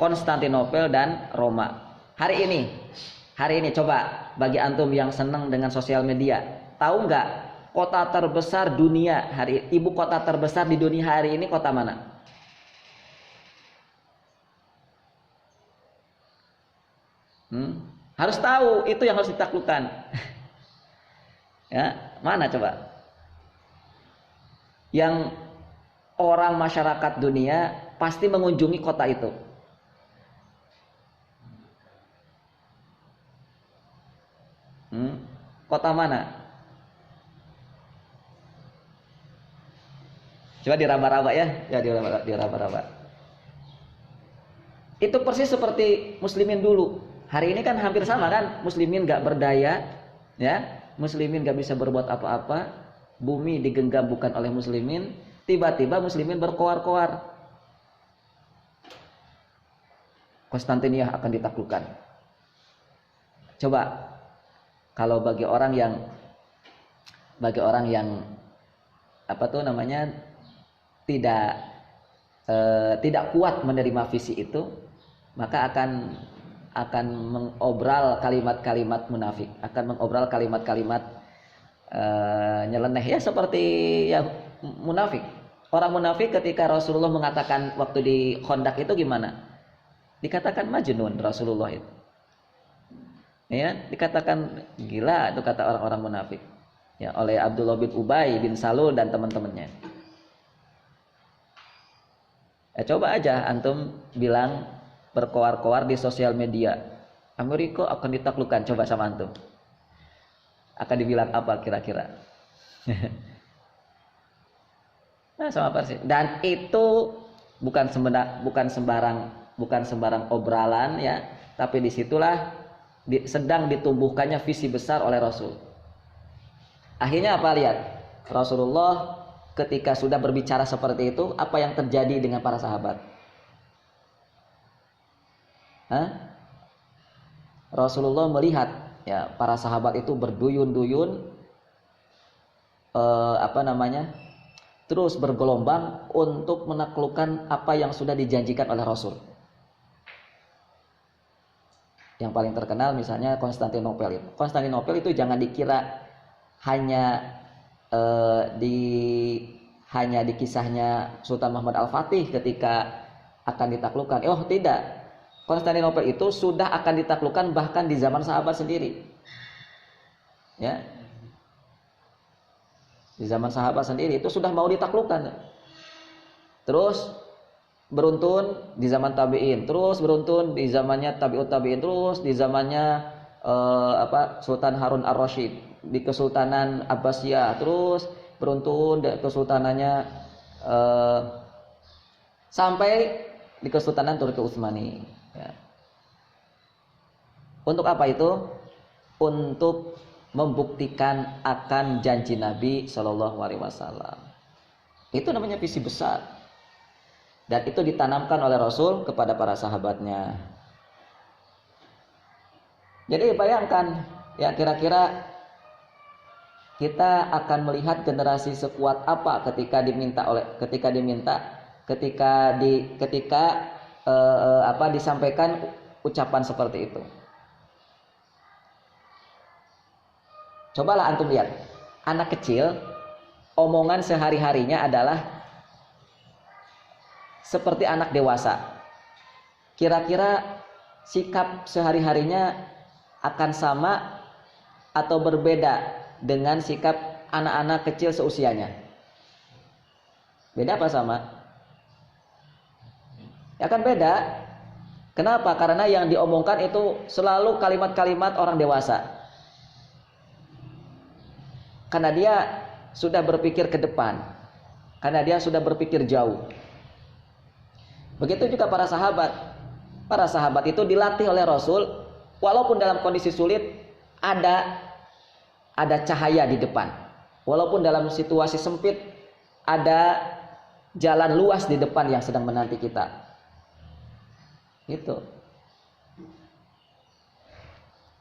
Konstantinopel dan Roma. Hari ini coba bagi antum yang senang dengan sosial media, tahu nggak kota terbesar dunia ibu kota terbesar di dunia hari ini kota mana? Harus tahu, itu yang harus ditaklukkan. Ya, mana coba? Yang orang masyarakat dunia pasti mengunjungi kota itu. Kota mana? Coba diraba-raba ya, diraba-raba. Itu persis seperti muslimin dulu. Hari ini kan hampir sama kan, muslimin gak berdaya, ya, muslimin gak bisa berbuat apa-apa, bumi digenggam bukan oleh muslimin, tiba-tiba muslimin berkoar-koar. Konstantiniyah akan ditaklukkan. Coba kalau bagi orang yang apa tuh namanya tidak kuat menerima visi itu, maka akan mengobral kalimat-kalimat munafik, akan mengobral kalimat-kalimat nyeleneh ya, seperti ya munafik. Orang munafik ketika Rasulullah mengatakan waktu di Khandaq itu gimana? Dikatakan majnun Rasulullah itu. Ya, dikatakan gila itu kata orang-orang munafik. Ya, oleh Abdullah bin Ubay bin Salul dan teman-temannya. Ya, coba aja antum bilang berkoar-koar di sosial media, Amerika akan ditaklukkan, coba sama antum. Akan dibilang apa kira-kira? Nah, sama persis. Dan itu bukan sembarang obralan ya, tapi disitulah sedang ditumbuhkannya visi besar oleh Rasul. Akhirnya apa, lihat Rasulullah ketika sudah berbicara seperti itu, apa yang terjadi dengan para sahabat? Rasulullah melihat ya para sahabat itu berduyun-duyun terus bergelombang untuk menaklukkan apa yang sudah dijanjikan oleh Rasul. Yang paling terkenal misalnya Konstantinopel itu. Konstantinopel itu jangan dikira hanya di kisahnya Sultan Muhammad Al-Fatih ketika akan ditaklukkan. Oh tidak, Konstantinopel itu sudah akan ditaklukkan bahkan di zaman sahabat sendiri. Ya, di zaman sahabat sendiri itu sudah mau ditaklukkan. Terus beruntun di zaman tabi'in, terus beruntun di zamannya tabi'ut tabi'in, terus di zamannya Sultan Harun Ar-Rasyid di Kesultanan Abbasiyah, terus beruntun kesultanannya sampai di Kesultanan Turki Utsmani ya. Untuk apa itu? Untuk membuktikan akan janji Nabi Shallallahu Alaihi Wasallam. Itu namanya visi besar. Dan itu ditanamkan oleh Rasul kepada para sahabatnya. Jadi bayangkan ya, kira-kira kita akan melihat generasi sekuat apa ketika disampaikan ucapan seperti itu. Cobalah antum lihat, anak kecil omongan sehari-harinya adalah seperti anak dewasa. Kira-kira sikap sehari-harinya akan sama atau berbeda dengan sikap anak-anak kecil seusianya? Beda apa sama? Ya kan beda. Kenapa? Karena yang diomongkan itu selalu kalimat-kalimat orang dewasa. Karena dia sudah berpikir ke depan. Karena dia sudah berpikir jauh. Begitu juga para sahabat. Para sahabat itu dilatih oleh Rasul, walaupun dalam kondisi sulit ada cahaya di depan. Walaupun dalam situasi sempit ada jalan luas di depan yang sedang menanti kita. Gitu.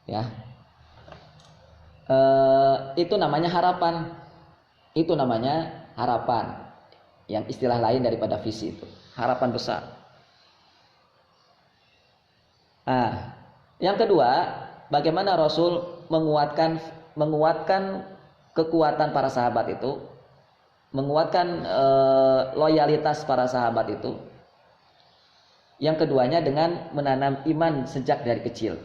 Ya. Itu namanya harapan. Itu namanya harapan. Yang istilah lain daripada visi itu. Harapan besar. Nah, yang kedua, bagaimana Rasul menguatkan kekuatan para sahabat itu, menguatkan loyalitas para sahabat itu. Yang keduanya dengan menanam iman sejak dari kecil.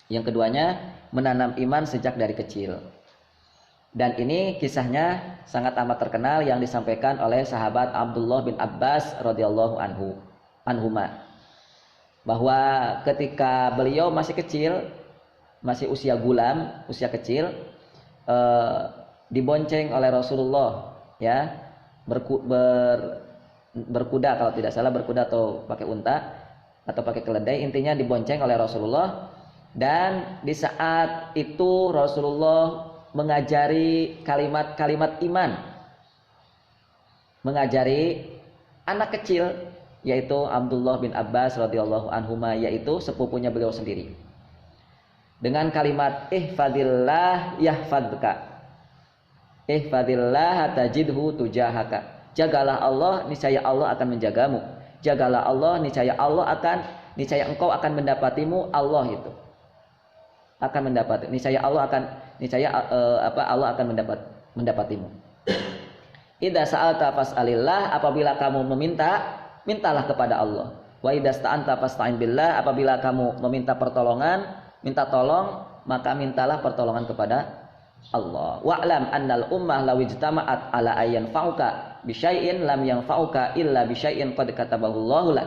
Yang keduanya menanam iman sejak dari kecil. Dan ini kisahnya sangat amat terkenal yang disampaikan oleh sahabat Abdullah bin Abbas radhiyallahu anhuma, bahwa ketika beliau masih kecil, masih usia gulam, usia kecil, dibonceng oleh Rasulullah, ya, berkuda kalau tidak salah, berkuda atau pakai unta atau pakai keledai, intinya dibonceng oleh Rasulullah. Dan di saat itu Rasulullah mengajari kalimat-kalimat iman, mengajari anak kecil, yaitu Abdullah bin Abbas radhiyallahu anhuma, yaitu sepupunya beliau sendiri, dengan kalimat ihfadillah yahfadka, ihfadillah tajidhu tujahaka. Jagalah Allah, niscaya Allah akan menjagamu. Jagalah Allah, niscaya engkau akan mendapatimu. Allah itu akan mendapat, niscaya Allah akan mendapatimu. Idza sa'alta fas'alillah, apabila kamu meminta, mintalah kepada Allah. Wa idza sta'anta fasta'in billah, apabila kamu meminta pertolongan, minta tolong, maka mintalah pertolongan kepada Allah. Wa'lam annal ummah law ijtama'at ala ayyan fa'uka bi syai'in lam yanfa'uka illa bi syai'in qad katabahu Allahu lak.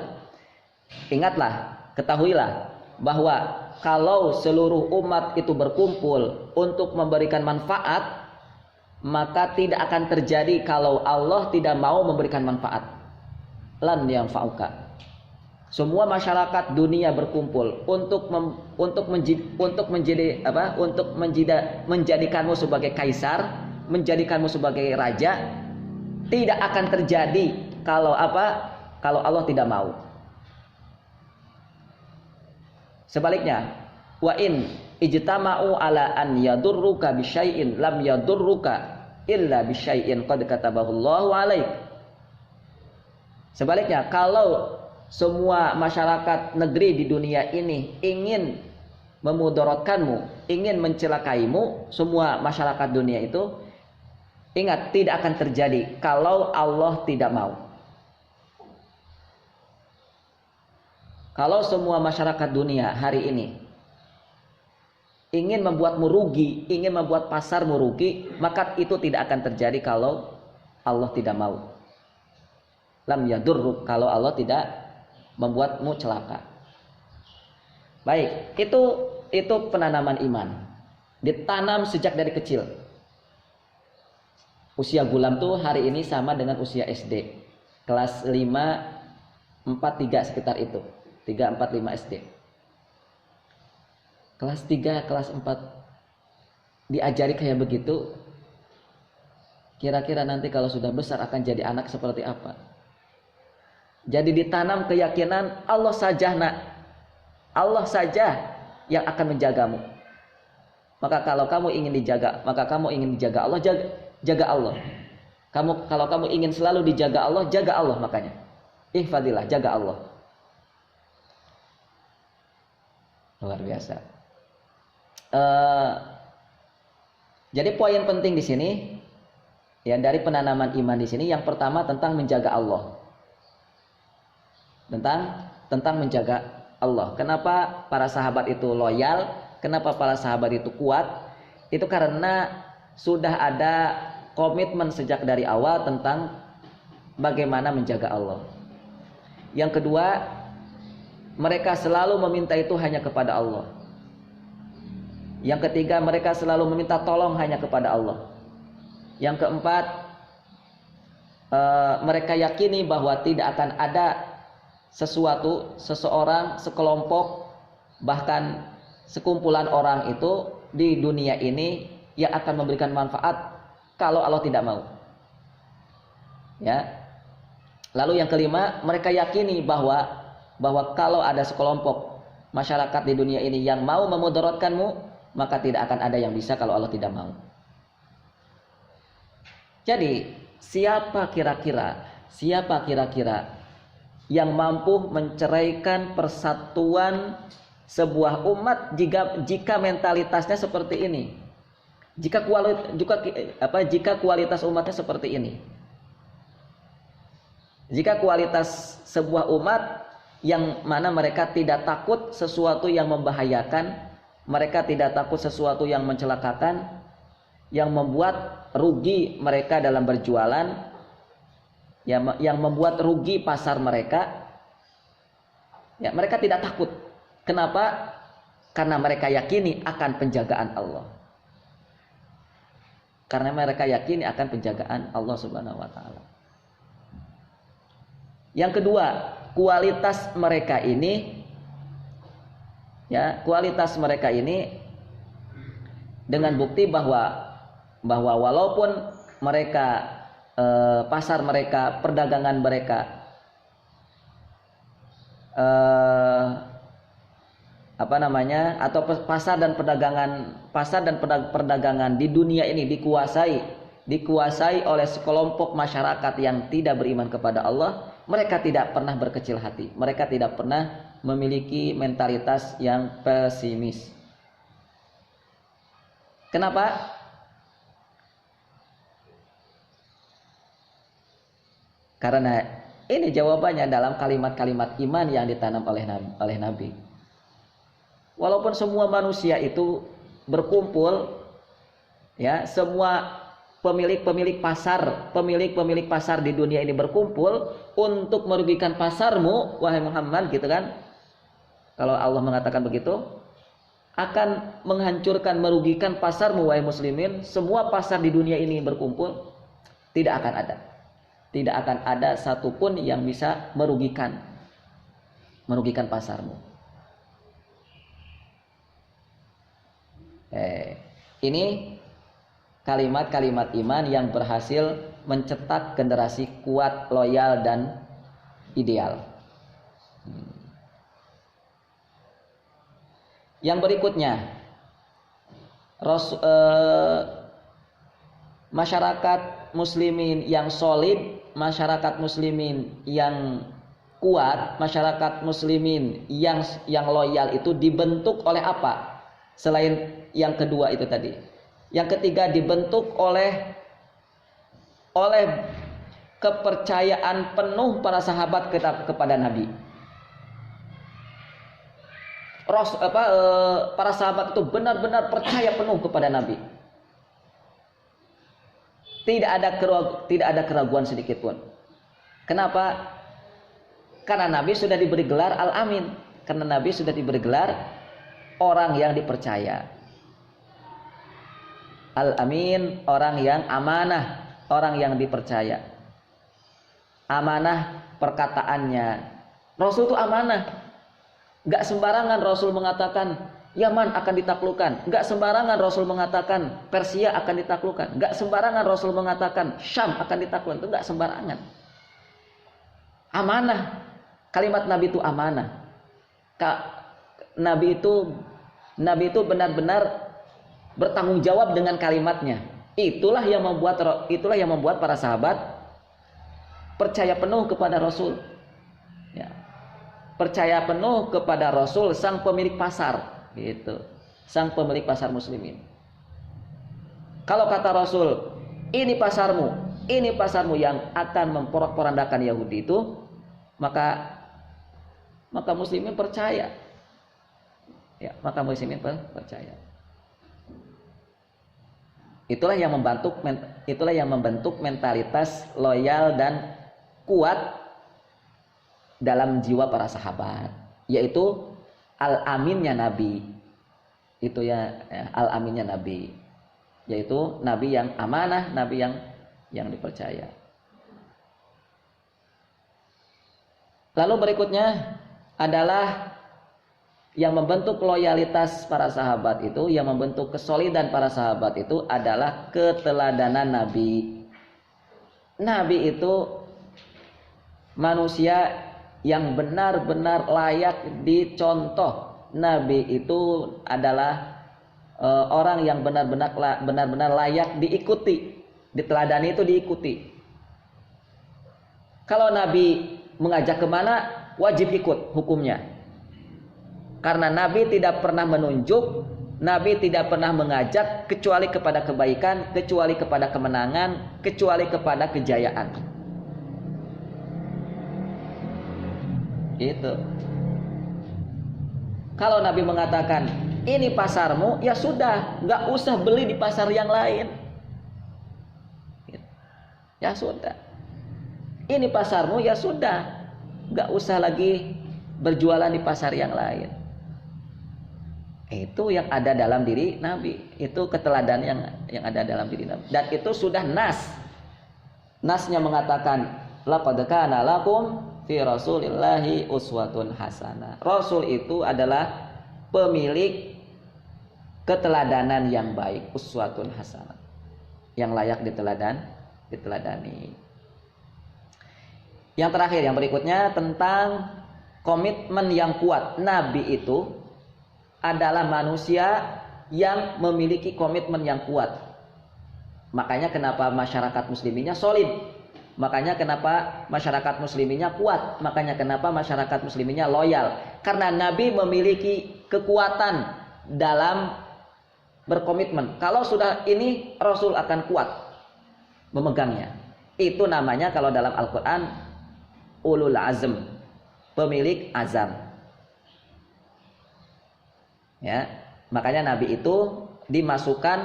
Ingatlah, ketahuilah bahwa kalau seluruh umat itu berkumpul untuk memberikan manfaat, maka tidak akan terjadi kalau Allah tidak mau memberikan manfaat. Lan yanfa'uka. Semua masyarakat dunia berkumpul untuk menjadikanmu sebagai kaisar, menjadikanmu sebagai raja, tidak akan terjadi kalau Allah tidak mau. Sebaliknya, wa in ijtama'u ala an yadurruka bi syai'in lam yadurruka illa bi syai'in qad katabahu Allahu 'alaik. Sebaliknya, kalau semua masyarakat negeri di dunia ini ingin memudaratkanmu, ingin mencelakaimu, semua masyarakat dunia itu, ingat, tidak akan terjadi kalau Allah tidak mau. Kalau semua masyarakat dunia hari ini ingin membuatmu rugi, ingin membuat pasarmu rugi, maka itu tidak akan terjadi kalau Allah tidak mau. Lam yadurruk, kalau Allah tidak membuatmu celaka. Baik, itu penanaman iman. Ditanam sejak dari kecil. Usia gulam tuh hari ini sama dengan usia SD. Kelas 5, 4, 3 sekitar itu. 3, 4, 5 SD. Kelas 3, kelas 4 diajari kayak begitu. Kira-kira nanti kalau sudah besar akan jadi anak seperti apa? Jadi ditanam keyakinan Allah saja, nak. Allah saja yang akan menjagamu. Maka kalau kamu ingin dijaga, Allah, jaga Allah. Kalau kamu ingin selalu dijaga Allah, jaga Allah makanya. Ihfadillah, jaga Allah. Luar biasa. Jadi poin penting di sini, ya, dari penanaman iman di sini, yang pertama tentang menjaga Allah. Tentang menjaga Allah. Kenapa para sahabat itu loyal? Kenapa para sahabat itu kuat? Itu karena sudah ada komitmen sejak dari awal tentang bagaimana menjaga Allah. Yang kedua, mereka selalu meminta itu hanya kepada Allah. Yang ketiga, mereka selalu meminta tolong hanya kepada Allah. Yang keempat, mereka yakini bahwa tidak akan ada sesuatu, seseorang, sekelompok, bahkan sekumpulan orang itu di dunia ini yang akan memberikan manfaat kalau Allah tidak mau. Ya. Lalu yang kelima, mereka yakini bahwa kalau ada sekelompok masyarakat di dunia ini yang mau memudaratkanmu, maka tidak akan ada yang bisa kalau Allah tidak mau. Jadi, siapa kira-kira yang mampu menceraikan persatuan sebuah umat jika mentalitasnya seperti ini? Jika kualitas umatnya seperti ini. Jika kualitas sebuah umat yang mana mereka tidak takut sesuatu yang membahayakan, mereka tidak takut sesuatu yang mencelakakan, yang membuat rugi mereka dalam berjualan, yang membuat rugi pasar mereka, ya mereka tidak takut. Kenapa? Karena mereka yakini akan penjagaan Allah. Karena mereka yakini akan penjagaan Allah Subhanahu wa taala. Yang kedua, kualitas mereka ini dengan bukti bahwa walaupun mereka pasar mereka, perdagangan mereka atau pasar dan perdagangan di dunia ini dikuasai oleh sekelompok masyarakat yang tidak beriman kepada Allah, mereka tidak pernah berkecil hati, mereka tidak pernah memiliki mentalitas yang pesimis. Kenapa? Karena ini jawabannya dalam kalimat-kalimat iman yang ditanam oleh Nabi. Walaupun semua manusia itu berkumpul, ya, semua pemilik pasar di dunia ini berkumpul untuk merugikan pasarmu, wahai Muhammad, gitu kan? Kalau Allah mengatakan begitu, akan menghancurkan, merugikan pasarmu, wahai muslimin, semua pasar di dunia ini berkumpul, tidak akan ada satupun yang bisa merugikan pasarmu. Ini kalimat-kalimat iman yang berhasil mencetak generasi kuat, loyal, dan ideal. Yang berikutnya, masyarakat muslimin yang solid, masyarakat muslimin yang kuat, masyarakat muslimin yang loyal itu dibentuk oleh apa? Selain yang kedua itu tadi. Yang ketiga, dibentuk oleh kepercayaan penuh para sahabat kepada Nabi. Para sahabat itu benar-benar percaya penuh kepada Nabi. Tidak ada keraguan sedikit pun. Kenapa? Karena Nabi sudah diberi gelar Al-Amin. Karena Nabi sudah diberi gelar orang yang dipercaya. Al-Amin, orang yang amanah, orang yang dipercaya. Amanah perkataannya. Rasul itu amanah. Gak sembarangan Rasul mengatakan Yaman akan ditaklukkan. Gak sembarangan Rasul mengatakan Persia akan ditaklukkan. Gak sembarangan Rasul mengatakan Syam akan ditaklukkan. Itu gak sembarangan. Amanah. Kalimat Nabi itu amanah. Nabi itu benar-benar bertanggung jawab dengan kalimatnya. Itulah yang membuat para sahabat percaya penuh kepada Rasul. Ya. Percaya penuh kepada Rasul, sang pemilik pasar, gitu. Sang pemilik pasar muslimin. Kalau kata Rasul, ini pasarmu yang akan memporak-porandakan Yahudi itu, maka muslimin percaya. Ya, maka muslimin percaya. Itulah yang membentuk mentalitas loyal dan kuat dalam jiwa para sahabat, yaitu al-aminnya Nabi. Itu ya, al-aminnya Nabi, yaitu Nabi yang amanah, Nabi yang dipercaya. Lalu berikutnya adalah yang membentuk loyalitas para sahabat itu, yang membentuk kesolidan para sahabat itu adalah keteladanan Nabi. Nabi itu manusia yang benar-benar layak dicontoh. Nabi itu adalah orang yang benar-benar layak diikuti, diteladani itu diikuti. Kalau Nabi mengajak kemana, wajib ikut hukumnya. Karena Nabi tidak pernah menunjuk, Nabi tidak pernah mengajak kecuali kepada kebaikan, kecuali kepada kemenangan, kecuali kepada kejayaan. Itu. Kalau Nabi mengatakan ini pasarmu, ya sudah, nggak usah beli di pasar yang lain. Ya sudah. Ini pasarmu, ya sudah, nggak usah lagi berjualan di pasar yang lain. Itu yang ada dalam diri Nabi, itu keteladanan yang ada dalam diri Nabi. Dan itu sudah nasnya mengatakan laqad kana lakum fi rasulillahi uswatun hasanah. Rasul itu adalah pemilik keteladanan yang baik, uswatun hasanah, yang layak diteladani. Yang terakhir, yang berikutnya tentang komitmen yang kuat. Nabi itu adalah manusia yang memiliki komitmen yang kuat. Makanya kenapa masyarakat musliminya solid. Makanya kenapa masyarakat musliminya kuat. Makanya kenapa masyarakat musliminya loyal. Karena Nabi memiliki kekuatan dalam berkomitmen. Kalau sudah ini, Rasul akan kuat memegangnya. Itu namanya kalau dalam Al-Quran ulul azm, pemilik azam. Ya, makanya Nabi itu dimasukkan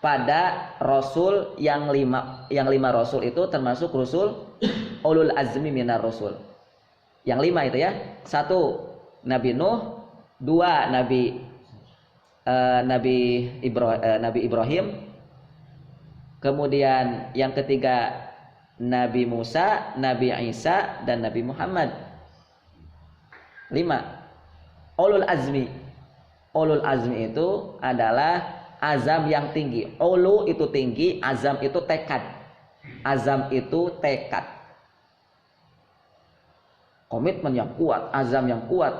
pada Rasul yang lima Rasul itu termasuk Rasul ulul azmi minar Rasul. Yang 5 itu ya. 1 Nabi Nuh, 2 Nabi Ibrahim, kemudian yang ketiga Nabi Musa, Nabi Isa, dan Nabi Muhammad. 5 ulul azmi. Ulul azmi itu adalah azam yang tinggi. Ulu itu tinggi, azam itu tekad. Azam itu tekad. Komitmen yang kuat, azam yang kuat,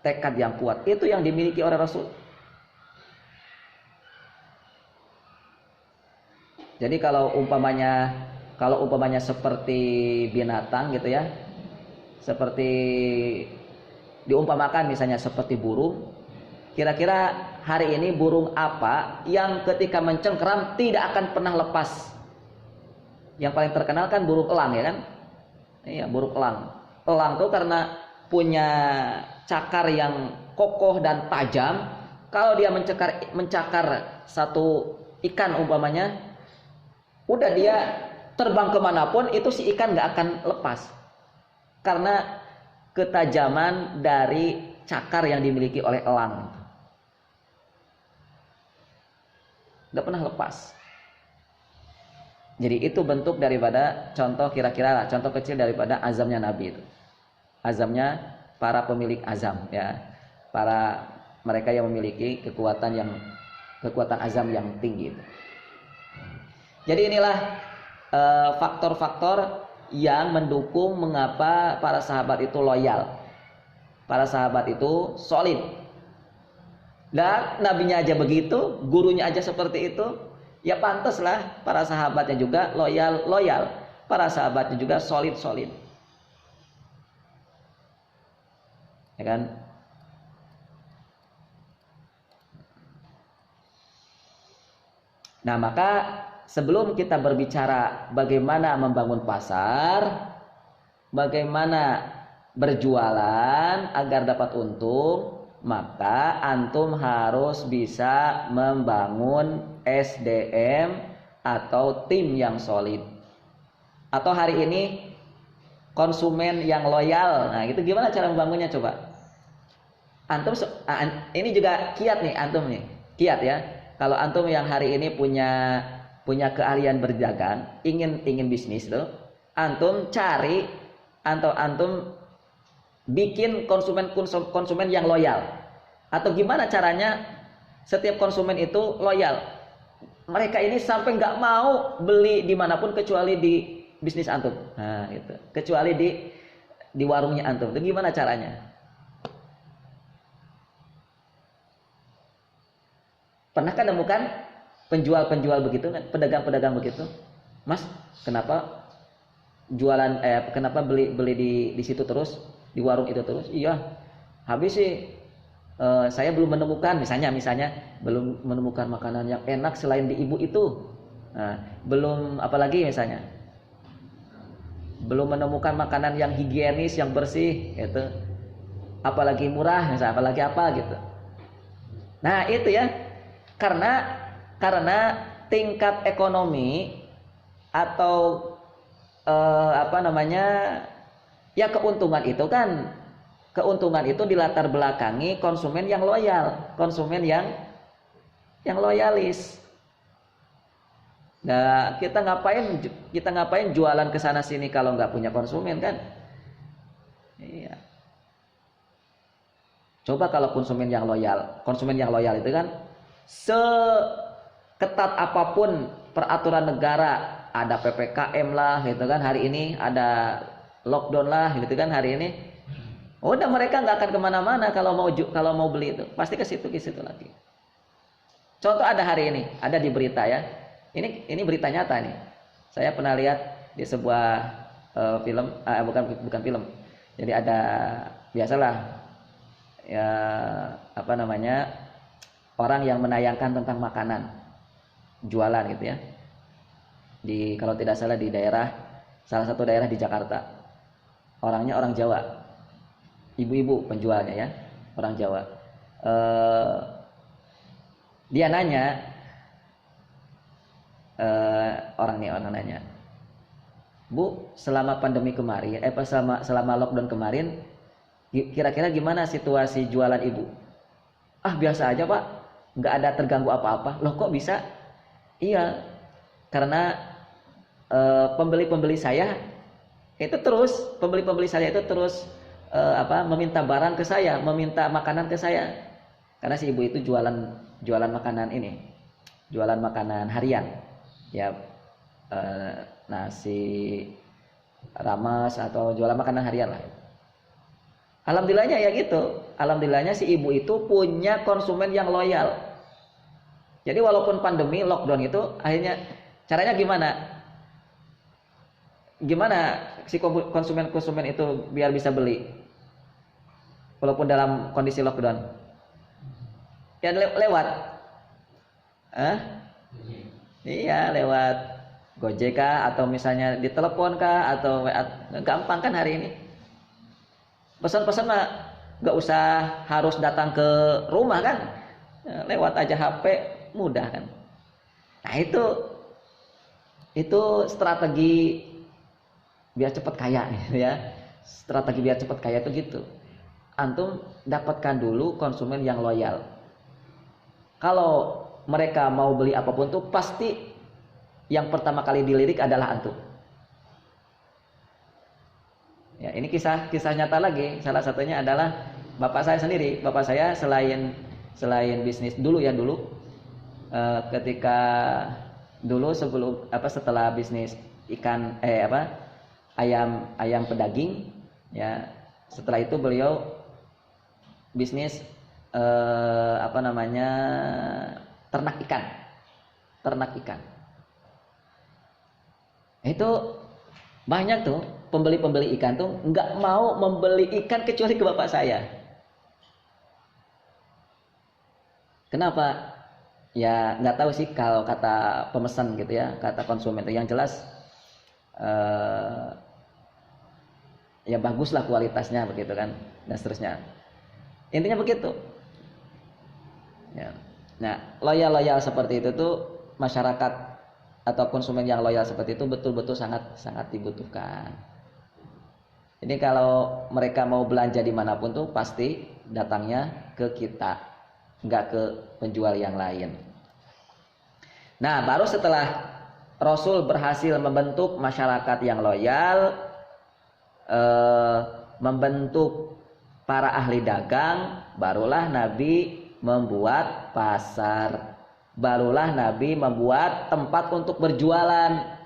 tekad yang kuat. Itu yang dimiliki oleh Rasul. Jadi kalau umpamanya seperti binatang gitu ya. Seperti diumpamakan misalnya seperti burung. Kira-kira hari ini burung apa yang ketika mencengkeram tidak akan pernah lepas? Yang paling terkenal kan burung elang, ya kan? Iya, burung elang. Elang tuh karena punya cakar yang kokoh dan tajam. Kalau dia mencakar satu ikan umpamanya, udah dia terbang kemanapun itu si ikan nggak akan lepas. Karena ketajaman dari cakar yang dimiliki oleh elang. Tidak pernah lepas. Jadi itu bentuk daripada contoh contoh kecil daripada azamnya Nabi itu. Azamnya para pemilik azam ya. Para mereka yang memiliki kekuatan azam yang tinggi itu. Jadi inilah faktor-faktor yang mendukung mengapa para sahabat itu loyal. Para sahabat itu solid. Dan nabinya aja begitu, gurunya aja seperti itu, ya pantaslah para sahabatnya juga loyal, para sahabatnya juga solid. Ya kan? Nah, maka sebelum kita berbicara bagaimana membangun pasar, bagaimana berjualan agar dapat untung, maka antum harus bisa membangun SDM atau tim yang solid. Atau hari ini konsumen yang loyal. Nah, itu gimana cara membangunnya coba? Antum ini juga kiat nih antum nih. kiat ya. Kalau antum yang hari ini punya keahlian berdagang, ingin bisnis tuh, antum cari atau antum bikin konsumen yang loyal. Atau gimana caranya setiap konsumen itu loyal? Mereka ini sampai nggak mau beli dimanapun kecuali di bisnis antum. Nah, itu. Kecuali di warungnya antum. Itu gimana caranya? Pernahkah nemukan penjual-penjual begitu, pedagang-pedagang begitu? Mas, kenapa kenapa beli di situ terus, di warung itu terus? Iya, habis sih saya belum menemukan, misalnya belum menemukan makanan yang enak selain di ibu itu. Nah, belum, apalagi misalnya belum menemukan makanan yang higienis, yang bersih, gitu. Apalagi murah, misalnya, apalagi apa gitu. Nah itu ya, karena tingkat ekonomi atau apa namanya ya, keuntungan itu dilatar belakangi konsumen yang loyal, konsumen yang loyalis. Nah, kita ngapain jualan ke sana sini kalau nggak punya konsumen kan? Iya. Coba kalau konsumen yang loyal itu kan seketat apapun peraturan negara, ada PPKM lah gitu kan, hari ini ada lockdown lah gitu kan hari ini. Udah, mereka nggak akan kemana-mana kalau mau beli itu, pasti ke situ lagi. Contoh ada hari ini, ada di berita ya. Ini berita nyata nih. Saya pernah lihat di sebuah film, bukan film. Jadi ada, biasalah ya, apa namanya, orang yang menayangkan tentang makanan, jualan gitu ya. Kalau tidak salah di salah satu daerah di Jakarta. Orangnya orang Jawa. Ibu-ibu penjualnya ya, orang Jawa. Dia nanya, orang nanya, Bu, selama pandemi kemarin, selama lockdown kemarin, kira-kira gimana situasi jualan Ibu? Ah, biasa aja Pak, nggak ada terganggu apa-apa. Loh, kok bisa? Iya, karena pembeli-pembeli saya itu terus meminta barang ke saya, meminta makanan ke saya. Karena si ibu itu jualan makanan ini, jualan makanan harian. Ya, nasi rames atau jualan makanan harian lah. Alhamdulillahnya ya gitu. Alhamdulillahnya si ibu itu punya konsumen yang loyal. Jadi walaupun pandemi lockdown itu, akhirnya caranya gimana? Gimana si konsumen itu biar bisa beli walaupun dalam kondisi lockdown? Ya lewat. Iya, lewat Gojek kah, atau misalnya ditelepon kah, atau WA. Gampang kan hari ini. Pesan-pesan mah nggak usah harus datang ke rumah kan, lewat aja HP, mudah kan. Nah itu strategi biar cepat kaya ya. Strategi biar cepat kaya itu gitu. Antum dapatkan dulu konsumen yang loyal. Kalau mereka mau beli apapun tuh pasti yang pertama kali dilirik adalah antum. Ya, ini kisah nyata lagi. Salah satunya adalah bapak saya sendiri. Bapak saya selain bisnis dulu ketika dulu setelah bisnis ikan ayam pedaging ya, setelah itu beliau bisnis ternak ikan. Itu banyak tuh pembeli ikan tuh nggak mau membeli ikan kecuali ke bapak saya. Kenapa? Ya nggak tahu sih, kalau kata pemesan gitu ya, kata konsumen itu yang jelas ya baguslah kualitasnya begitu kan, dan seterusnya. Intinya begitu. Ya. Nah, loyal seperti itu tuh, masyarakat atau konsumen yang loyal seperti itu betul-betul sangat dibutuhkan. Jadi kalau mereka mau belanja dimanapun tuh pasti datangnya ke kita. nggak ke penjual yang lain. Nah, baru setelah Rasul berhasil membentuk masyarakat yang loyal, membentuk para ahli dagang, barulah Nabi membuat pasar, barulah Nabi membuat tempat untuk berjualan,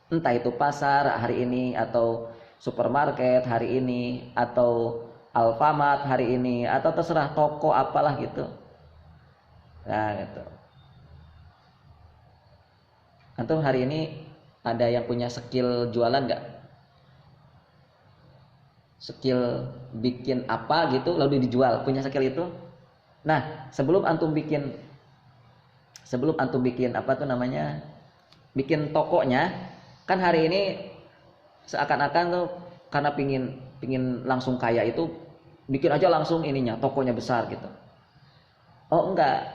entah itu pasar hari ini atau supermarket hari ini atau Alfamart hari ini atau terserah toko apalah gitu. Nah, gitu. Antum hari ini ada yang punya skill jualan nggak? Skill bikin apa gitu lalu dijual, punya skill itu? Nah, sebelum antum bikin apa tuh namanya? Bikin tokonya, kan hari ini seakan-akan tuh karena pingin langsung kaya itu bikin aja langsung ininya, tokonya besar gitu. Oh enggak.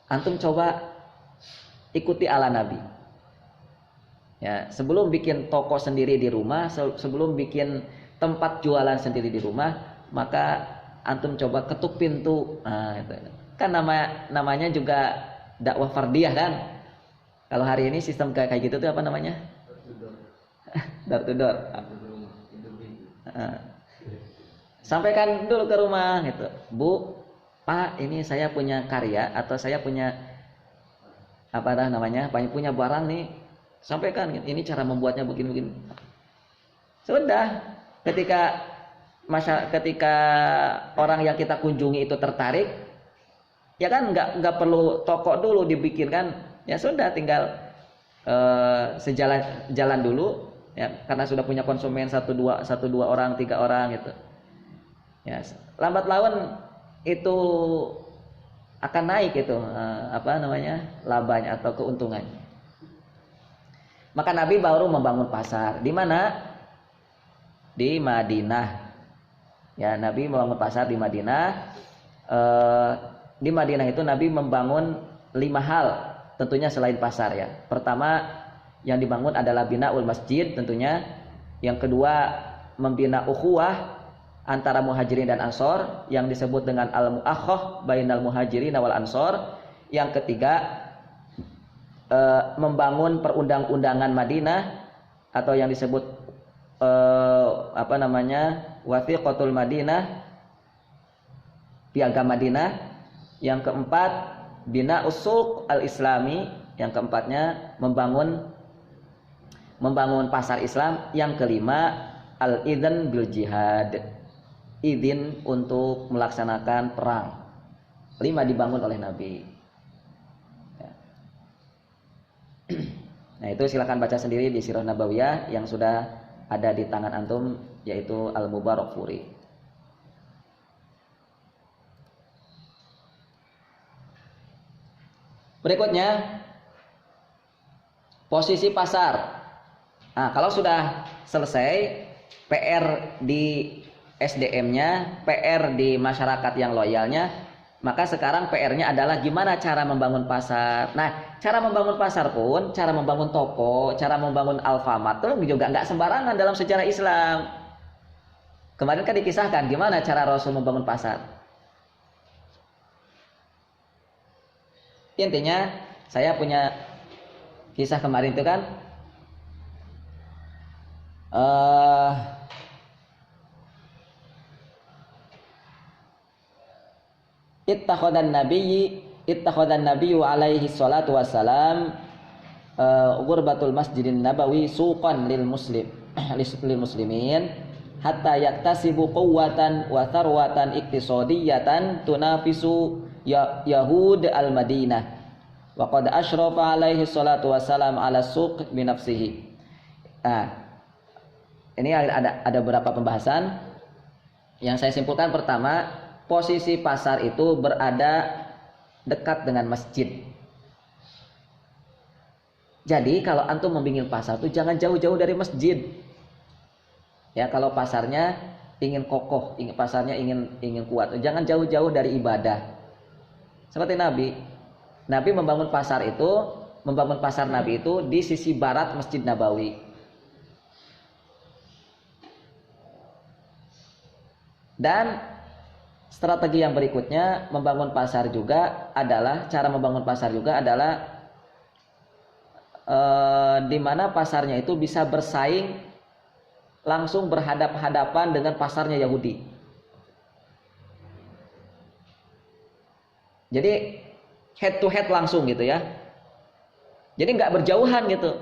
Antum coba ikuti ala Nabi. Ya, sebelum bikin toko sendiri di rumah, sebelum bikin tempat jualan sendiri di rumah, maka antum coba ketuk pintu. Nah, itu. Kan namanya juga dakwah fardiyah kan. Kalau hari ini sistem kayak gitu tuh apa namanya? Door to door. Sampaikan dulu ke rumah gitu. Bu, Pak, ini saya punya karya atau saya punya apa namanya? Punya barang nih. Sampaikan ini cara membuatnya begini-begini. Sudah, ketika orang yang kita kunjungi itu tertarik, ya kan nggak perlu toko dulu dibikin kan, ya sudah tinggal jalan dulu, ya karena sudah punya konsumen satu dua orang 3 orang gitu. Ya lambat laun itu akan naik itu labanya atau keuntungannya. Maka Nabi baru membangun pasar. Di mana? Di Madinah. Ya, Nabi membangun pasar di Madinah. Di Madinah itu Nabi membangun 5 hal, tentunya selain pasar ya. Pertama, yang dibangun adalah binaul masjid tentunya. Yang kedua, membina ukhuwah antara muhajirin dan ansor yang disebut dengan al-muakhah bainal muhajirin wal ansor. Yang ketiga, membangun perundang-undangan Madinah atau yang disebut wathiqatul Madinah, piagam Madinah. Yang keempat, bina usuq al-islami. Yang keempatnya membangun pasar Islam. Yang kelima, al-idzan bil jihad, izin untuk melaksanakan perang. 5 dibangun oleh Nabi. Nah, itu silakan baca sendiri di Sirah Nabawiyah yang sudah ada di tangan antum, yaitu Al-Mubarakfuri. Berikutnya, posisi pasar. Nah, kalau sudah selesai PR di SDM-nya, PR di masyarakat yang loyalnya, maka sekarang PR-nya adalah gimana cara membangun pasar. Nah, cara membangun pasar pun, cara membangun toko, cara membangun Alfamart itu juga nggak sembarangan dalam sejarah Islam. Kemarin kan dikisahkan gimana cara Rasul membangun pasar. Intinya, saya punya kisah kemarin itu kan, ittakhadhan nabiyyu alaihi salatu wassalam ghurbatul masjidin nabawi suqan lil muslimin hatta yaktasibu quwwatan wa tharwatan iktisadiyatan tunafisu yahud al madinah wa qad asyrafa alaihi salatu wassalam ala suq bi nafsihi. Nah, ini ada beberapa pembahasan yang saya simpulkan. Pertama, posisi pasar itu berada dekat dengan masjid. Jadi kalau antum membangun pasar itu jangan jauh-jauh dari masjid. Ya, kalau pasarnya ingin kokoh, pasarnya ingin kuat, jangan jauh-jauh dari ibadah. Seperti Nabi membangun pasar Nabi itu di sisi barat Masjid Nabawi. Dan Strategi yang berikutnya membangun pasar juga adalah di mana pasarnya itu bisa bersaing langsung berhadap-hadapan dengan pasarnya Yahudi. Jadi head to head langsung gitu ya. Jadi nggak berjauhan gitu.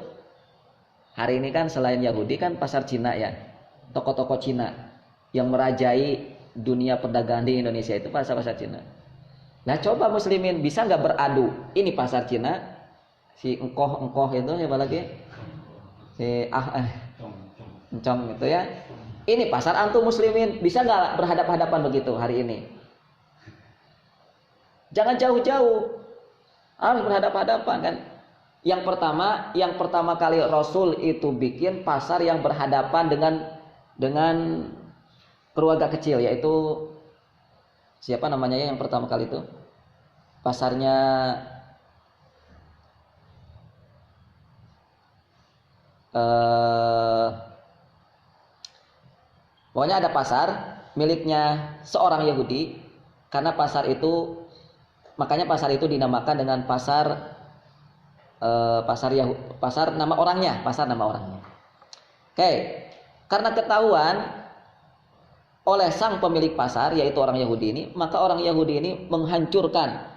Hari ini kan selain Yahudi kan pasar Cina ya, toko-toko Cina yang merajai dunia perdagangan di Indonesia itu pasar-pasar Cina. Nah coba muslimin bisa nggak beradu? Ini pasar Cina, si engkoh itu siapa lagi? Si Encong gitu ya. Ini pasar antum muslimin, bisa nggak berhadap-hadapan begitu hari ini? Jangan jauh-jauh, harus berhadap-hadapan kan. Yang pertama kali Rasul itu bikin pasar yang berhadapan dengan keluarga kecil, yaitu siapa namanya yang pertama kali itu? Pasarnya pokoknya ada pasar miliknya seorang Yahudi, karena makanya pasar itu dinamakan dengan pasar nama orangnya. Oke, karena ketahuan oleh sang pemilik pasar yaitu orang Yahudi ini, maka orang Yahudi ini menghancurkan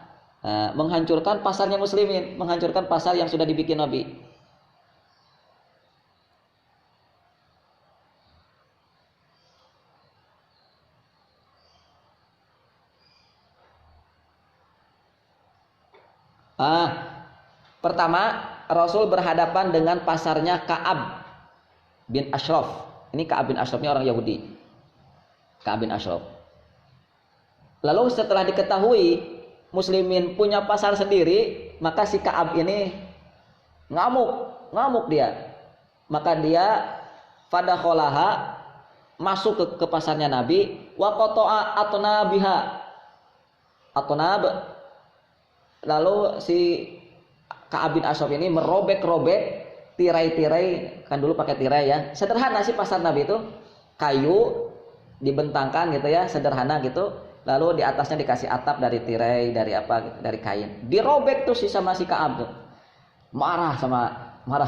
pasarnya muslimin, menghancurkan pasar yang sudah dibikin Nabi. Pertama, Rasul berhadapan dengan pasarnya Ka'ab bin Ashraf. Ini Ka'ab bin Ashraf ini orang Yahudi. Ka'ab bin Ashraf. Lalu setelah diketahui muslimin punya pasar sendiri, maka si Ka'ab ini ngamuk dia. Maka dia fadakholaha, masuk ke pasarnya Nabi, wa qata'a atnabiha. Atnab. Lalu si Ka'ab bin Ashraf ini merobek-robek tirai-tirai, kan dulu pakai tirai ya. Sederhana sih pasar Nabi itu, kayu dibentangkan gitu ya, sederhana gitu. Lalu di atasnya dikasih atap dari tirai, dari kain. Dirobek tuh sama si Ka'ab tuh. Marah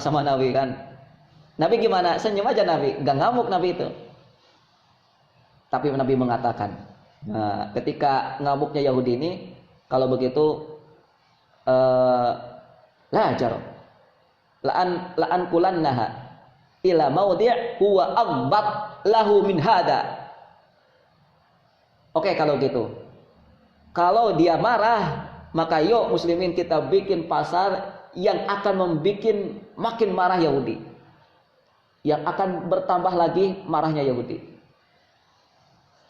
sama Nabi kan. Nabi gimana? Senyum aja Nabi, enggak ngamuk Nabi itu. Tapi Nabi mengatakan, nah, ketika ngamuknya Yahudi ini, kalau begitu la'an kulannaha ila maudhi' huwa agbat lahu min hada. Oke, kalau gitu. Kalau dia marah, maka yuk muslimin kita bikin pasar yang akan membuat makin marah Yahudi. Yang akan bertambah lagi marahnya Yahudi.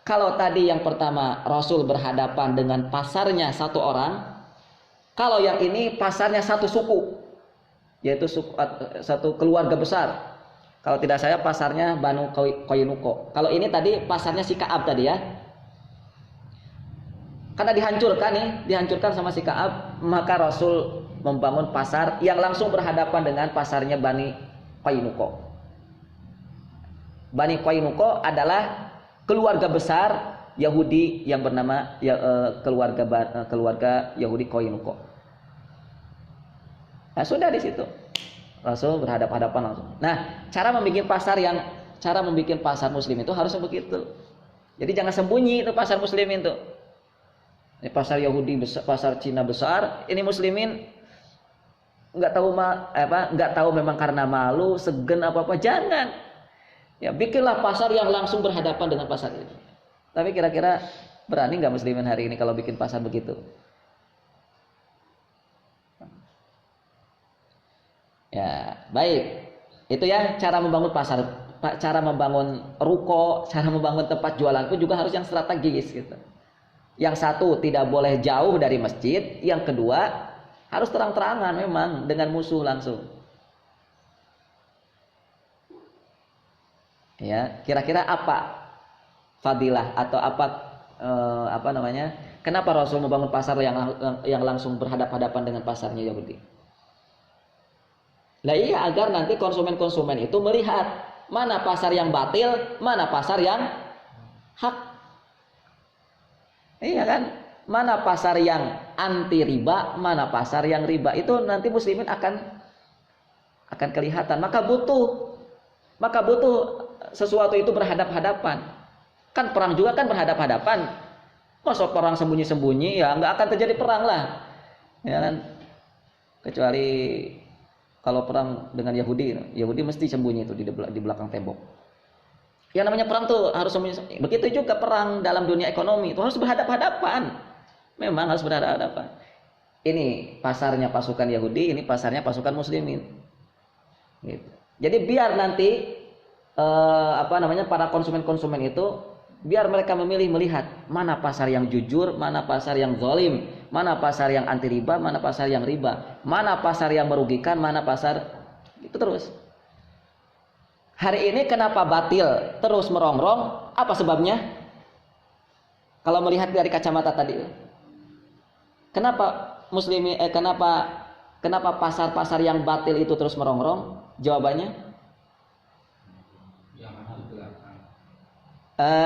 Kalau tadi yang pertama Rasul berhadapan dengan pasarnya satu orang, kalau yang ini pasarnya satu suku, yaitu satu keluarga besar. Kalau tidak saya pasarnya Banu Qainuqa. Kalau ini tadi pasarnya si Ka'ab tadi ya. Karena dihancurkan sama si Ka'ab, maka Rasul membangun pasar yang langsung berhadapan dengan pasarnya Bani Qainuqa. Bani Qainuqa adalah keluarga besar Yahudi yang bernama keluarga Yahudi Qainuqa. Nah, sudah di situ Rasul berhadap-hadapan langsung. Nah, cara membuat pasar muslim itu harus begitu. Jadi jangan sembunyi itu pasar muslimin itu. Ini pasar Yahudi besar, pasar Cina besar, ini muslimin nggak tahu memang karena malu, segen apa jangan. Ya, bikinlah pasar yang langsung berhadapan dengan pasar itu. Tapi kira-kira berani nggak muslimin hari ini kalau bikin pasar begitu? Ya, baik. Itu ya cara membangun pasar, cara membangun ruko, cara membangun tempat jualan pun juga harus yang strategis gitu. Yang satu tidak boleh jauh dari masjid, yang kedua harus terang-terangan memang dengan musuh langsung. Ya, kira-kira apa fadilah atau apa namanya? Kenapa Rasul membangun pasar yang langsung berhadap-hadapan dengan pasarnya Yahudi? Lah iya, agar nanti konsumen-konsumen itu melihat mana pasar yang batil, mana pasar yang hak. Iya kan? Mana pasar yang anti riba, mana pasar yang riba. Itu nanti muslimin akan kelihatan. Maka butuh sesuatu itu berhadap-hadapan. Kan perang juga kan berhadap-hadapan. Masa perang sembunyi-sembunyi, ya nggak akan terjadi perang lah. Ya kan? Kecuali kalau perang dengan Yahudi mesti sembunyi itu di belakang tembok. Yang namanya perang tuh harus sembunyi. Begitu juga perang dalam dunia ekonomi itu harus berhadap-hadapan. Memang harus berhadap-hadapan. Ini pasarnya pasukan Yahudi, ini pasarnya pasukan muslimin. Gitu. Jadi biar nanti para konsumen-konsumen itu biar mereka memilih melihat mana pasar yang jujur, mana pasar yang zalim, mana pasar yang anti riba, mana pasar yang riba, mana pasar yang merugikan, mana pasar itu terus. Hari ini kenapa batil terus merongrong? Apa sebabnya? Kalau melihat dari kacamata tadi, kenapa kenapa pasar-pasar yang batil itu terus merongrong? Jawabannya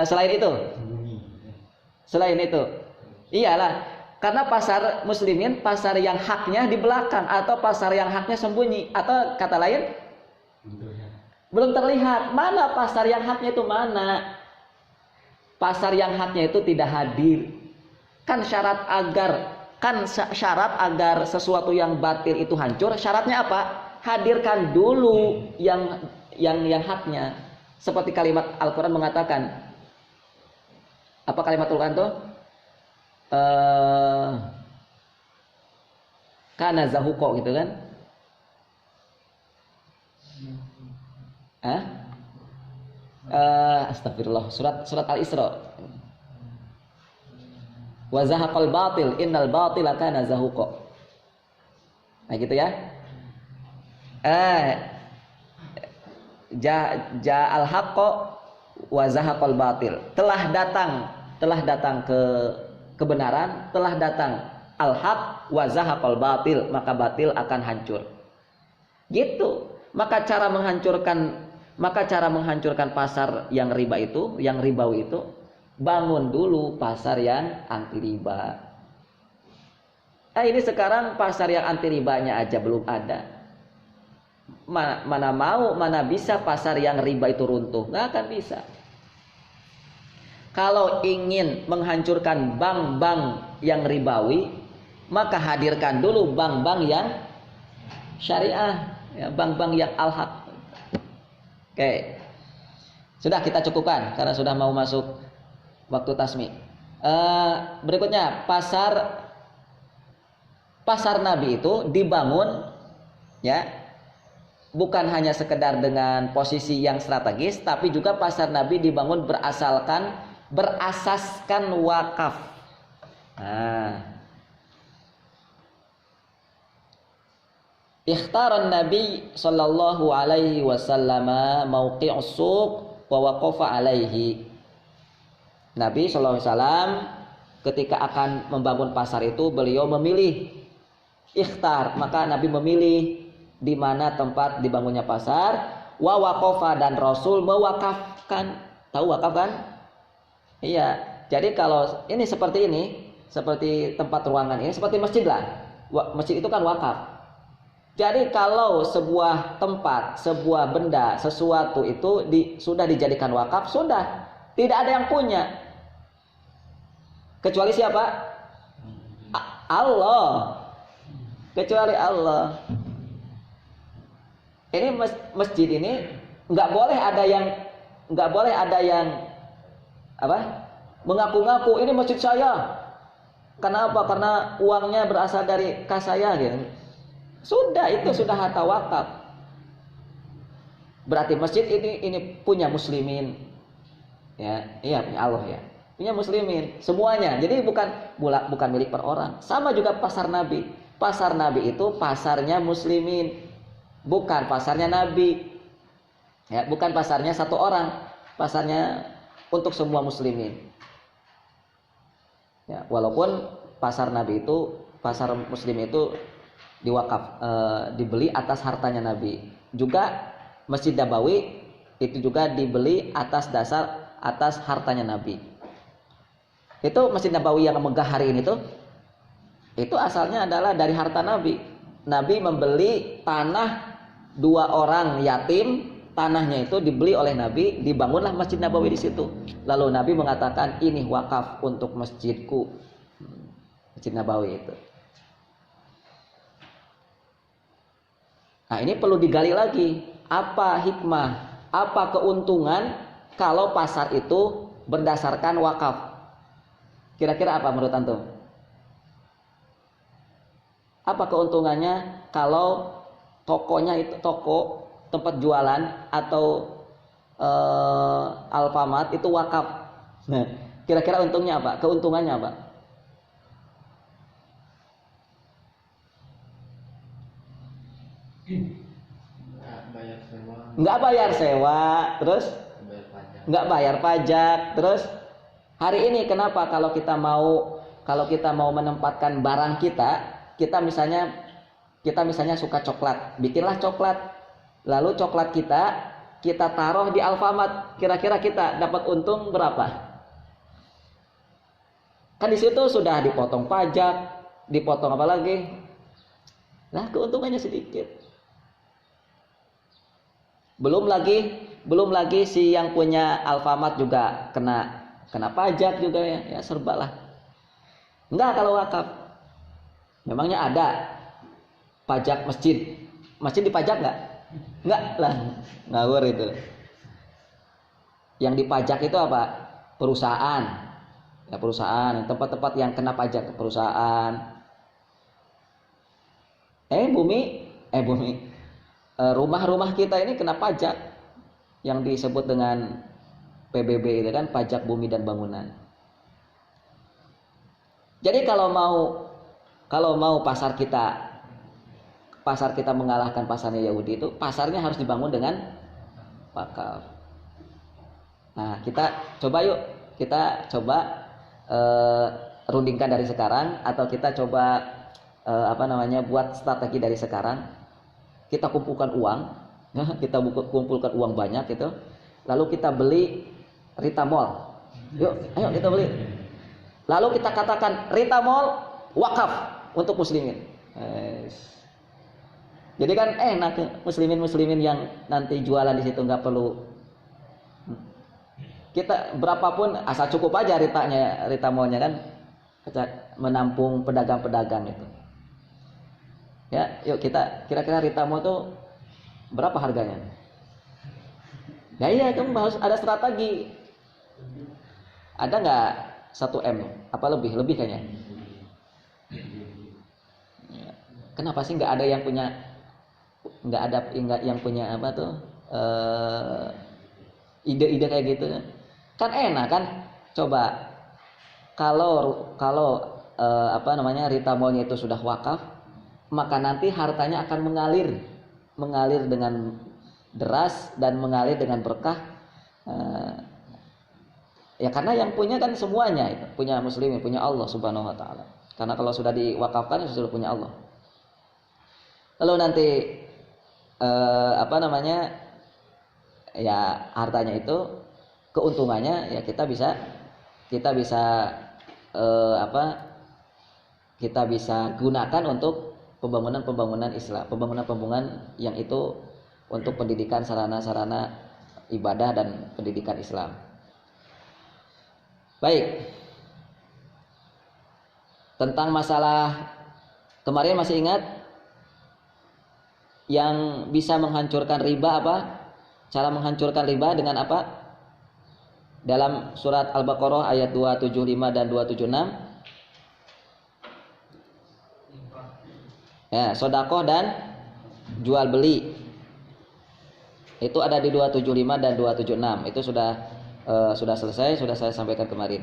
selain itu, iyalah, karena pasar muslimin pasar yang haknya di belakang atau pasar yang haknya sembunyi, atau kata lain belum terlihat. Mana pasar yang haknya itu mana? Pasar yang haknya itu tidak hadir. Kan syarat agar sesuatu yang batil itu hancur, syaratnya apa? Hadirkan dulu yang haknya. Seperti kalimat Al-Quran mengatakan, apa kalimat Al-Quran itu? Kana zahuko gitu kan? Astagfirullah, surat Al-Isra. Wa zahaqal batil innal batila kana zahuqa. Nah gitu ya. Ja'al haqqo wa zahaqal batil. Telah datang kebenaran, telah datang al-haq wa zahaqal batil, maka batil akan hancur. Gitu. Maka cara menghancurkan pasar yang ribawi itu, bangun dulu pasar yang anti riba. Ini sekarang pasar yang anti ribanya aja belum ada. Mana bisa pasar yang riba itu runtuh? Nggak akan bisa. Kalau ingin menghancurkan bank-bank yang ribawi, maka hadirkan dulu bank-bank yang syariah, ya, bank-bank yang al-haq. Oke. Sudah, kita cukupkan karena sudah mau masuk waktu tasmi. Berikutnya, pasar Nabi itu dibangun, ya, bukan hanya sekedar dengan posisi yang strategis, tapi juga pasar Nabi dibangun berasaskan wakaf. Ikhtaran Nabi sallallahu alaihi wasallam mauqi'us suq wa waqafa alaihi. Nabi sallallahu alaihi wasallam ketika akan membangun pasar itu beliau memilih ikhtar, maka Nabi memilih di mana tempat dibangunnya pasar, wa waqafa, dan Rasul mewakafkan. Tahu wakaf kan? Iya. Jadi kalau ini seperti tempat ruangan ini, seperti masjid lah. Masjid itu kan wakaf. Jadi kalau sebuah tempat, sebuah benda, sesuatu itu sudah dijadikan wakaf, sudah tidak ada yang punya kecuali siapa? Allah. Kecuali Allah. Ini masjid ini nggak boleh ada yang mengaku-ngaku ini masjid saya. Kenapa? Karena uangnya berasal dari kas saya gitu. Itu sudah harta wakaf. Berarti masjid ini punya muslimin. Ya, iya, punya Allah ya. Punya muslimin semuanya. Jadi bukan milik per orang. Sama juga pasar Nabi. Pasar Nabi itu pasarnya muslimin, bukan pasarnya Nabi. Ya, bukan pasarnya satu orang. Pasarnya untuk semua muslimin. Ya, walaupun pasar Nabi itu, pasar muslim itu dibeli atas hartanya Nabi. Juga Masjid Nabawi itu juga dibeli atas hartanya Nabi. Itu Masjid Nabawi yang megah hari ini tuh, itu asalnya adalah dari harta Nabi. Nabi membeli tanah 2 orang yatim, tanahnya itu dibeli oleh Nabi, dibangunlah Masjid Nabawi di situ. Lalu Nabi mengatakan, ini wakaf untuk masjidku, Masjid Nabawi itu. Nah, ini perlu digali lagi. Apa hikmah, apa keuntungan kalau pasar itu berdasarkan wakaf? Kira-kira apa menurut antum? Apa keuntungannya kalau tokonya itu, toko tempat jualan atau Alfamart itu wakaf? Nah, kira-kira untungnya apa? Keuntungannya apa? Nggak bayar sewa, terus nggak bayar pajak, terus hari ini kenapa kalau kita mau menempatkan barang kita misalnya suka coklat, bikinlah coklat, lalu coklat kita taruh di Alfamart, kira-kira kita dapat untung berapa? Kan di situ sudah dipotong pajak, dipotong apa lagi? Nah, keuntungannya sedikit. Belum lagi si yang punya Alfamart juga kena pajak juga ya serba lah. Enggak kalau wakaf. Memangnya ada pajak masjid? Masjid dipajak enggak? Enggak lah, ngawur itu. Yang dipajak itu apa? Perusahaan. Ya perusahaan, tempat-tempat yang kena pajak perusahaan. Bumi. Rumah-rumah kita ini kena pajak yang disebut dengan PBB itu kan, pajak bumi dan bangunan. Jadi kalau mau pasar kita mengalahkan pasarnya Yahudi, itu pasarnya harus dibangun dengan wakaf. Nah, kita coba rundingkan dari sekarang, atau kita coba buat strategi dari sekarang. Kita kumpulkan uang, kumpulkan uang banyak gitu, lalu kita beli Rita Mall. Ayo kita beli. Lalu kita katakan Rita Mall wakaf untuk muslimin. Jadi kan muslimin yang nanti jualan di situ nggak perlu kita berapapun, asal cukup aja Rita Mallnya kan menampung pedagang-pedagang itu. Ya, yuk kita kira-kira Rita Mall tuh berapa harganya? Ya iya, kamu harus ada strategi. Ada nggak 1 M? Apa lebih kayaknya? Kenapa sih nggak ada yang punya apa tuh ide-ide kayak gitu? Kan enak kan? Coba kalau Rita Mall-nya itu sudah wakaf, maka nanti hartanya akan mengalir dengan deras dan mengalir dengan berkah. Ya karena yang punya kan semuanya itu punya muslimin, punya Allah Subhanahu wa taala. Karena kalau sudah diwakafkan sudah punya Allah. Lalu nanti ya hartanya itu, keuntungannya ya kita bisa gunakan untuk pembangunan Islam, pembangunan yang itu untuk pendidikan, sarana-sarana ibadah dan pendidikan Islam. Baik. Tentang masalah kemarin masih ingat yang bisa menghancurkan riba apa? Cara menghancurkan riba dengan apa? Dalam surat Al-Baqarah ayat 275 dan 276. Ya, sedekah dan jual beli. Itu ada di 275 dan 276. Itu sudah selesai, sudah saya sampaikan kemarin.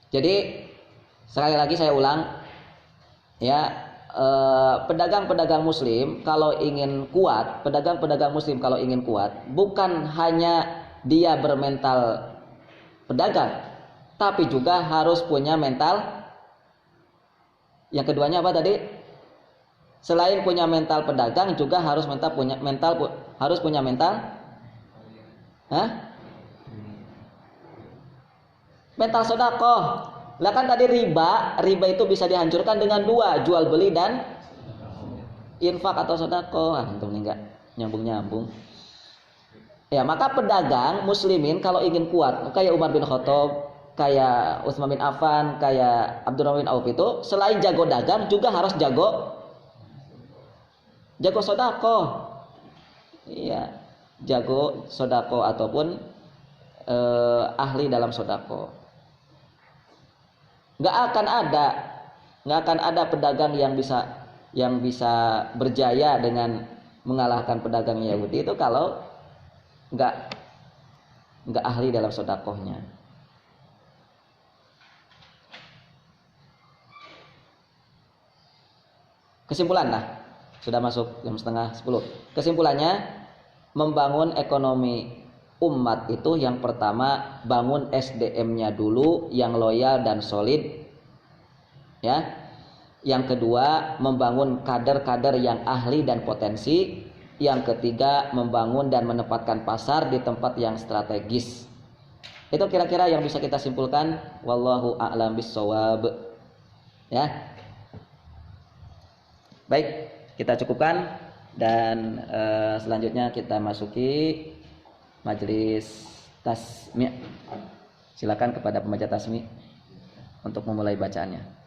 Jadi sekali lagi saya ulang ya, pedagang-pedagang muslim kalau ingin kuat, bukan hanya dia bermental pedagang, tapi juga harus punya mental Yang keduanya apa tadi? Selain punya mental pedagang juga harus harus punya mental, hah? Mental sodakoh. Lah kan tadi riba itu bisa dihancurkan dengan dua, jual beli dan infak atau sodakoh. Antum nih enggak nyambung. Ya, maka pedagang muslimin kalau ingin kuat, kayak Umar bin Khattab, kayak Utsman bin Affan, kayak Abdurrahman bin Auf itu, selain jago dagang juga harus jago sodakoh. Iya, jago sodakoh ataupun ahli dalam sodakoh. Nggak akan ada pedagang yang bisa berjaya dengan mengalahkan pedagang Yahudi itu kalau nggak ahli dalam sodakohnya. Kesimpulan lah, sudah masuk jam 9:30. Kesimpulannya, membangun ekonomi umat itu yang pertama bangun SDM-nya dulu yang loyal dan solid, ya. Yang kedua membangun kader-kader yang ahli dan potensi. Yang ketiga membangun dan menempatkan pasar di tempat yang strategis. Itu kira-kira yang bisa kita simpulkan. Wallahu a'lam bissawab. Ya. Baik, kita cukupkan dan selanjutnya kita masuki majelis tasmi'. Silakan kepada pembaca tasmi' untuk memulai bacaannya.